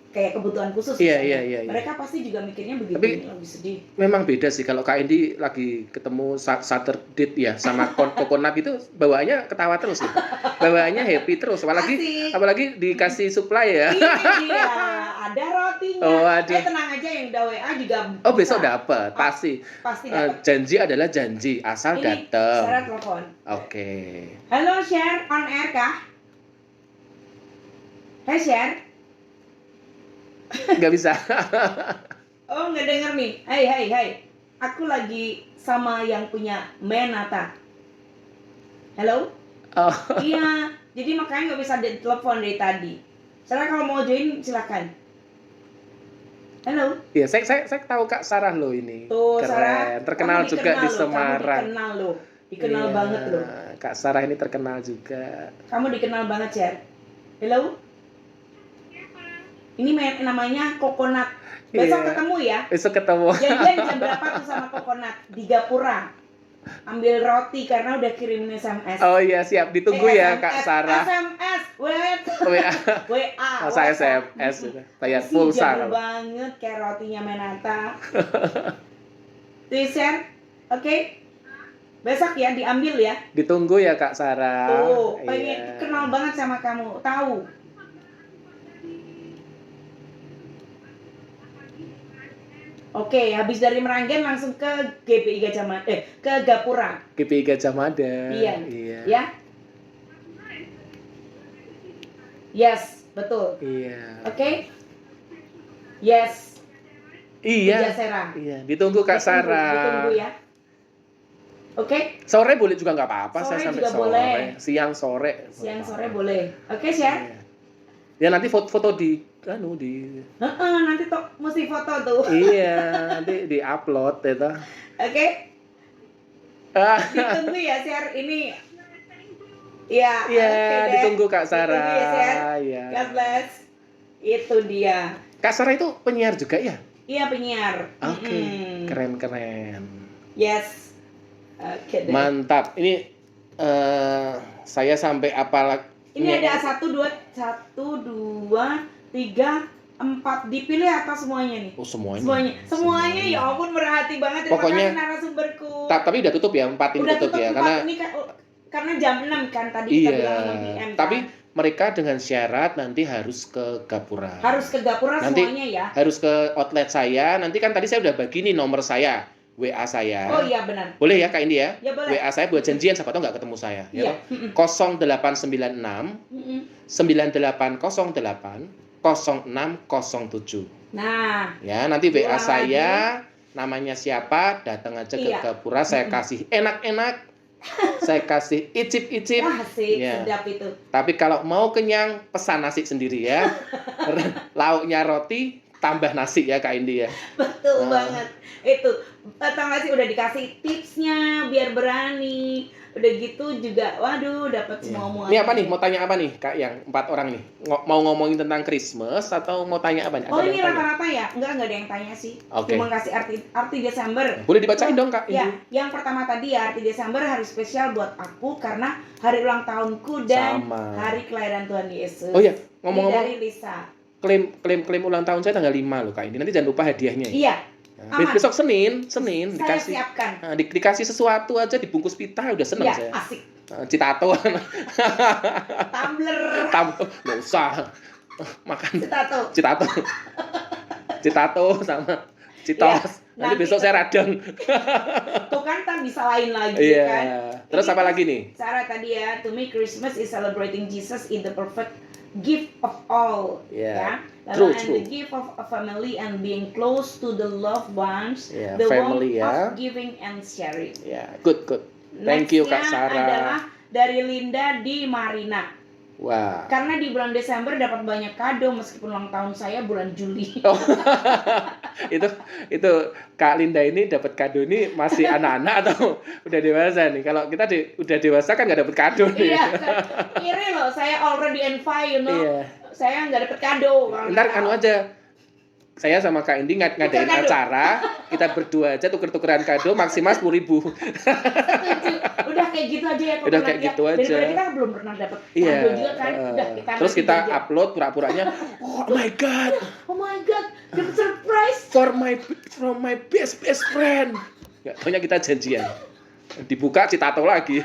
kayak kebutuhan khusus. Iya. Mereka pasti juga mikirnya begitu. Tapi lebih sedih. Memang beda sih kalau Kak Indi lagi ketemu Saturday ya sama Coconut itu bawaannya ketawa terus gitu. Bawaannya happy terus, apalagi dikasih supply ya. Iya, ada rotinya. Oh, aduh. Tenang aja yang udah WA juga. Oh, besok dapat, pasti dapat. Janji adalah janji, asal datang. Syarat telepon. Oke. Halo, Share on air kah? Hai, Share. Nggak bisa. Oh, nggak denger nih. Hai. aku lagi sama yang punya Menata. Halo? Oh, Iya, jadi makanya nggak bisa telepon dari tadi. Sarah kalau mau join silakan. Halo? iya saya tahu Kak Sarah loh ini. Tuh, Keren, Sarah, terkenal kamu juga dikenal di loh, Semarang. Kamu dikenal loh. Dikenal Iya, banget loh. Kak Sarah ini terkenal juga. Kamu dikenal banget, Cher. Halo? Ini namanya Coconut. Besok Iya. ketemu ya. Besok ketemu. Janjian jam berapa tuh sama Coconut? Di Gapura. Ambil roti karena udah kirimin SMS. Oh iya, siap. Ditunggu ya Kak Sarah. SMS, wait. WA. WA. Saya WhatsApp. SMS. Bayar Si pulsa. jago banget kayak rotinya Menata. Tuh share, oke? Besok ya diambil ya. Ditunggu ya Kak Sarah. Tuh, pengen Iya. kenal banget sama kamu, tahu? Oke, habis dari Meranggen langsung ke GPI Gajah Mada, ke Gapura, GPI Gajah Mada. Iya. Iya. ya? Yes, betul. Iya. Oke? Yes, Iya. Jasera. Iya, ditunggu Kak Sarah. Ditunggu ya. Oke? Sore boleh juga nggak apa-apa, Sore saya sampai juga sore. boleh. Siang sore. Siang sore boleh. Oke, share? Iya. Ya nanti foto di Nanti mesti foto tuh. iya, nanti di-upload itu. Oke? Ditunggu ya, share ini. Iya, Iya, oke deh. ditunggu Kak Sarah. Ditunggu ya, share. Iya. God bless. Itu dia. Kak Sarah itu penyiar juga ya? Iya, penyiar. Oke, Mm-mm. keren. Yes. Oke deh. Mantap. Ini saya sampai apalagi. Ini ada 1, 2, 3, 4 dipilih atau semuanya nih? Oh, semuanya. Semuanya ya ampun berhati banget. Terima Pokoknya kasih narasumberku. Tapi udah tutup ya, 4 ini Udah tutup ya, 4 ini karena jam 6 kan tadi kita bilang 6 PM. Tapi kan? mereka dengan syarat nanti harus ke Gapura. Harus ke Gapura Nanti semuanya ya. harus ke outlet saya. Nanti kan tadi saya udah bagi nih nomor saya, WA saya. Oh iya benar. Boleh ya Kak Indi ya? Ya boleh. WA saya buat janjian, siapa tahu nggak ketemu saya. Iya. Ya. 0896 9808 0607. Nah, Ya, nanti WA Wah, saya namanya siapa, datang aja ke Iya. Gapura, saya kasih enak-enak. Saya kasih icip-icip. asik, Iya. sedap itu. Tapi kalau mau kenyang, pesan nasi sendiri ya. Lauknya roti, tambah nasi ya Kak Indi ya. Betul Nah. banget. Itu tau gak sih udah dikasih tipsnya biar berani. Udah gitu juga, waduh, dapat semua. Ini apa nih? Mau tanya apa nih Kak yang 4 orang nih? Mau ngomongin tentang Christmas atau mau tanya apa nih? Oh Ada ini yang tanya? rata-rata ya? Enggak ada yang tanya sih. Oke. Cuma kasih arti Desember. Boleh dibacain dong Kak Ya, Indi. yang pertama tadi ya arti Desember hari spesial buat aku karena hari ulang tahunku dan Sama. hari kelahiran Tuhan Yesus. Oh iya, Ini ngomong-ngomong dari Lisa. klaim ulang tahun saya tanggal 5 loh Kak Indi. Nanti jangan lupa hadiahnya ya. Iya, Nah, aman. besok Senin saya dikasih. siapkan. Nah, dikasih sesuatu aja dibungkus pita udah seneng Iya, saya. asik. Citato. Tumbler. Nggak usah. Makan Citato. Citato sama Citos. Iya, Nanti besok saya radang. Tuh kan tak bisa lain lagi Iya. kan. Terus Ini apa lagi nih? Sarah tadi ya, to me Christmas is celebrating Jesus in the perfect gift of all. Yeah. Ya. True, and true. the gift of a family and being close to the loved ones, Yeah, the family warmth ya. of giving and sharing. Ya, good. Thank you Kak Next-nya Sarah. adalah dari Linda di Marina. Wah. Karena di bulan Desember dapat banyak kado meskipun ulang tahun saya bulan Juli. Oh. itu Kak Linda ini dapat kado ini masih anak-anak atau udah dewasa nih? Kalau kita udah dewasa kan nggak dapat kado nih. Iya, iri loh, saya already invite, you know. Iya. Saya nggak dapet kado. Ntar aja. Saya sama Kak Indi ngadain Tuker kado. acara, kita berdua aja tuker-tukeran kado maksimal 10.000. Setuju. Udah kayak gitu aja ya. Udah kayak gitu aja. Daripada kita belum pernah dapet Iya. kado juga kan. Udah kita Terus kita aja. upload pura-puranya. Oh my god, Oh my god, dapet surprise. from my best friend. Nggak taunya kita janjian. Dibuka Citato lagi.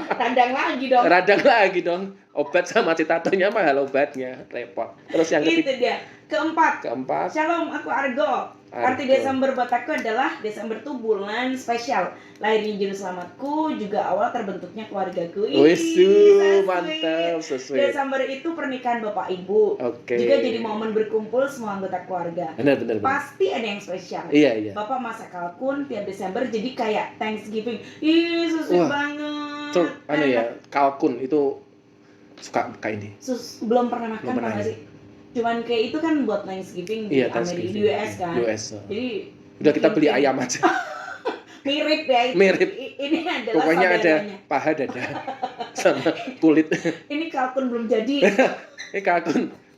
Radang lagi dong. Radang lagi dong. Obat sama citatonya mahal obatnya, repot. Terus yang Itu dia. Keempat, keempat, Shalom, aku Argo. Arti Argo. Desember buat aku adalah Desember tuh bulan spesial. Lahirnya juru selamatku, juga awal terbentuknya keluargaku. Wis, so sweet. mantap, sesuai. Desember itu pernikahan bapak ibu. Oke. Juga jadi momen berkumpul semua anggota keluarga. Benar. Pasti ada yang spesial. Iya. Bapak masak kalkun tiap Desember jadi kayak Thanksgiving. Ih, sweet Wah, banget. Tuh, kalkun itu suka kayak ini. Belum pernah makan Belum pernah, tau gak ya? sih? Cuman kayak itu kan buat Thanksgiving di Iya, Amerika, Thanksgiving. di US kan. US. Jadi Udah kita beli bikin- ayam aja. mirip ya itu. Mirip. Ini adalah Pokoknya ada saudaranya. paha dada sama kulit. Ini kalkun belum jadi. Ini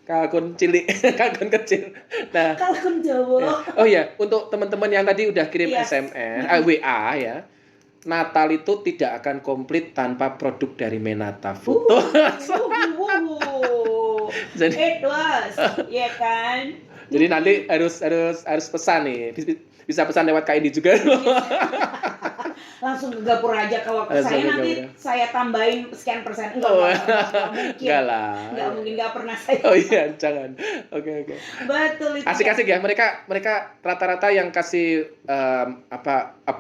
kalkun cilik, kalkun kecil. Nah, Kalkun Jawa. oh ya, untuk teman-teman yang tadi udah kirim Yes. SMS, WA ya. Natal itu tidak akan komplit tanpa produk dari Menata Foto. Jadi- It was, ya kan? Jadi nanti harus pesan nih. Bisa pesan lewat KID juga. Langsung ke Gapura aja. Kalau ke Langsung saya ke nanti Gapura. saya tambahin sekian persen. Enggak, Oh. enggak mungkin. Enggak lah. Enggak mungkin, enggak pernah saya. Oh iya, jangan. Oke. Betul itu. Asik-asik ya. Mereka rata-rata yang kasih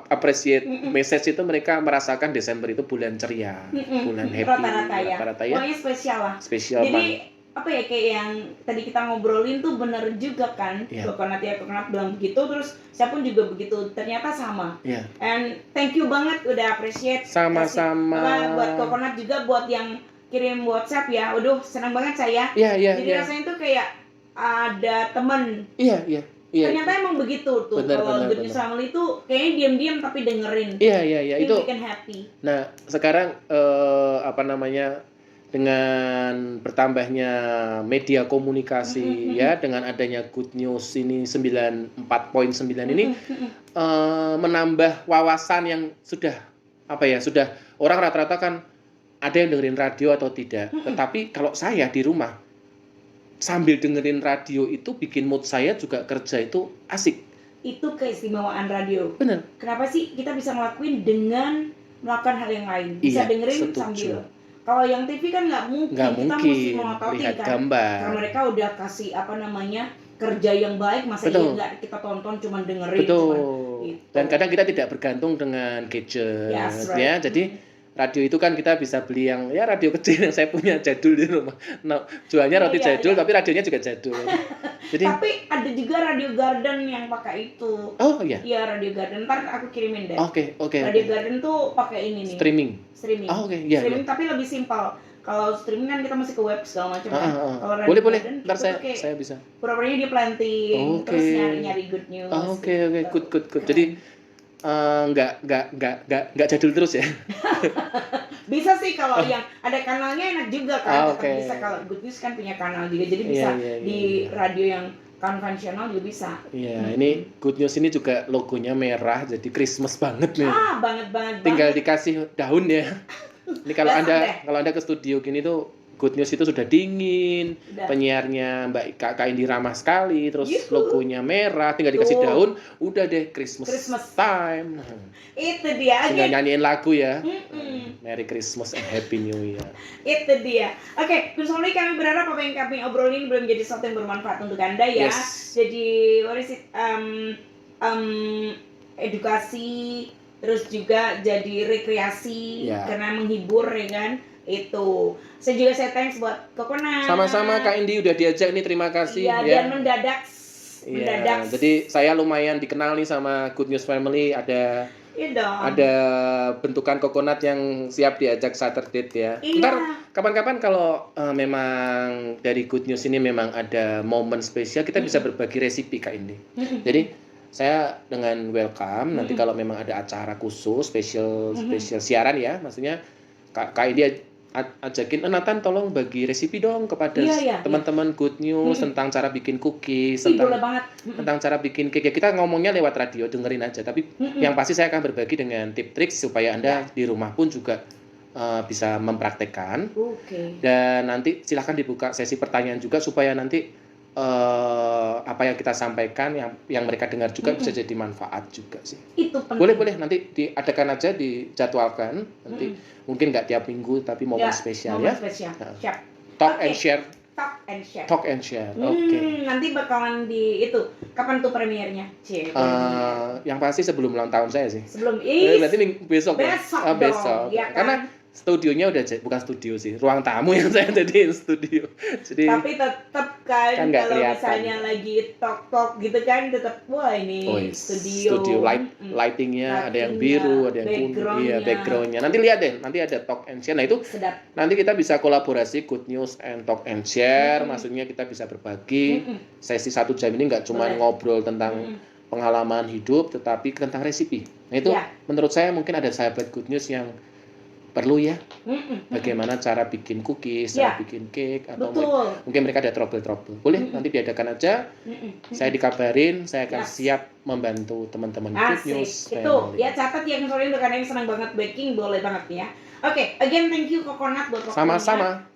appreciate message itu mereka merasakan Desember itu bulan ceria, bulan happy. Rata-rata ya. Pokoknya spesial lah. Spesial Jadi apa ya, kayak yang tadi kita ngobrolin tuh bener juga kan. Iya. Coconut bilang begitu, terus saya pun juga begitu, ternyata sama. Iya. And thank you banget udah appreciate. Sama-sama. Kasih, buat Coconut juga, buat yang kirim WhatsApp ya. Waduh, senang banget saya. Iya. Jadi rasanya tuh kayak ada temen. Iya. Ternyata emang begitu tuh. Benar, Kalau Good News Family tuh kayaknya diam-diam tapi dengerin. Iya, itu. bikin happy. Nah, sekarang dengan bertambahnya media komunikasi ya, dengan adanya Good News ini 94.9 ini menambah wawasan yang sudah orang rata-rata kan ada yang dengerin radio atau tidak. Tetapi kalau saya di rumah sambil dengerin radio itu bikin mood saya juga kerja itu asik. Itu keistimewaan radio. Bener. Kenapa sih kita bisa ngelakuin dengan melakukan hal yang lain? Bisa Iya, dengerin setuju. sambil. Kalau yang TV kan nggak mungkin. Nggak Kita mungkin mesti melototin lihat kan. gambar. Karena mereka udah kasih kerja yang baik, masa Betul. iya nggak kita tonton cuman dengerin. Betul. gitu. Dan kadang kita tidak bergantung dengan gadget, Yes, right. ya. Jadi radio itu kan kita bisa beli yang ya radio kecil yang saya punya jadul di rumah. Nah, jualnya roti Iya, jadul iya. tapi radionya juga jadul. Jadi Tapi ada juga Radio Garden yang pakai itu. oh iya. Iya, Radio Garden. Ntar aku kirimin deh. Oke. Radio Garden tuh pakai ini nih. Streaming. Streaming. Oke, iya. Streaming tapi lebih simpel. Kalau streaming kan kita masih ke web segala macam kan. Kalau Radio Boleh. Garden, Ntar itu saya tuh kayak saya bisa. pura-puranya dia planting, Oke. terus nyari good news. Oke. gitu. Good. Keren. Jadi nggak jadul terus ya. Bisa sih kalau yang ada kanalnya enak juga kan. Tetap Oke. bisa, kalau good news kan punya kanal juga, jadi bisa Iya. di radio yang konvensional juga bisa. Iya, ini Good News ini juga logonya merah jadi Christmas banget nih. Banget. Tinggal dikasih daun ya. Ini kalau Dasar deh. anda ke studio gini tuh Good News itu sudah dingin, Udah. penyiarnya Mbak Kak Indi ramah sekali, terus Yuhu. logonya merah, tinggal dikasih Tuh. daun, udah deh Christmas Time. time. Itu dia. Tinggal nyanyiin lagu ya. Mm-mm. Merry Christmas and Happy New Year. Itu dia. Oke, personally kami berharap apa yang kami obrolin belum jadi sesuatu yang bermanfaat untuk Anda ya. Yes. Jadi what is it? Edukasi, terus juga jadi rekreasi Ya. karena menghibur ya kan. Itu. Saya thanks buat Coconut. Sama-sama Kak Indi udah diajak nih, terima kasih Iya, ya. dan mendadak. Iya, jadi saya lumayan dikenal nih sama Good News Family, ada Iya dong. bentukan Coconut yang siap diajak Saturday ya. Iya. Ntar kapan-kapan kalau memang dari Good News ini memang ada momen spesial, kita bisa berbagi resipi Kak Indi. Jadi saya dengan welcome nanti kalau memang ada acara khusus spesial siaran ya, maksudnya Kak Indi ajakin Nathan tolong bagi resipi dong kepada Iya, teman-teman Good News tentang cara bikin cookies, Ih, boleh tentang banget. tentang cara bikin cake. Ya, kita ngomongnya lewat radio, dengerin aja. Tapi yang pasti saya akan berbagi dengan tip trik supaya Anda di rumah pun juga bisa mempraktekkan. Oke. Dan nanti silahkan dibuka sesi pertanyaan juga supaya nanti apa yang kita sampaikan, yang mereka dengar juga bisa jadi manfaat juga sih. Itu penting. Boleh nanti diadakan aja, dijadwalkan nanti mungkin nggak tiap minggu tapi momen spesial momen ya. spesial. Nah. Siap. Talk Oke. and share. Talk and share. Oke. Nanti bakalan di itu. Kapan tuh premiernya? Yang pasti sebelum ulang tahun saya sih. Sebelum berarti besok ya? dong, Besok. Ya kan? Karena studionya udah bukan studio sih, ruang tamu yang saya jadiin studio. Jadi tapi tetap kan nggak kalau kelihatan. misalnya lagi talk gitu kan tetap wah ini studio lightingnya ada yang biru, ada yang kuning, iya backgroundnya. Nanti lihat deh, nanti ada talk and share. Nah itu sedap. Nanti kita bisa kolaborasi good news and talk and share. Maksudnya kita bisa berbagi. Sesi 1 jam ini nggak cuma ngobrol tentang pengalaman hidup, tetapi tentang resipi. Nah itu menurut saya mungkin ada sahabat good news yang perlu ya, bagaimana cara bikin cookies, cara bikin cake, atau mungkin mereka ada trouble. Boleh nanti diadakan aja. Saya dikabarin, saya akan siap membantu teman-teman good news. Itu ya, catat yang soalnya rekan yang senang banget baking, boleh banget ya. Oke, again thank you Coconut buat waktunya. Sama-sama.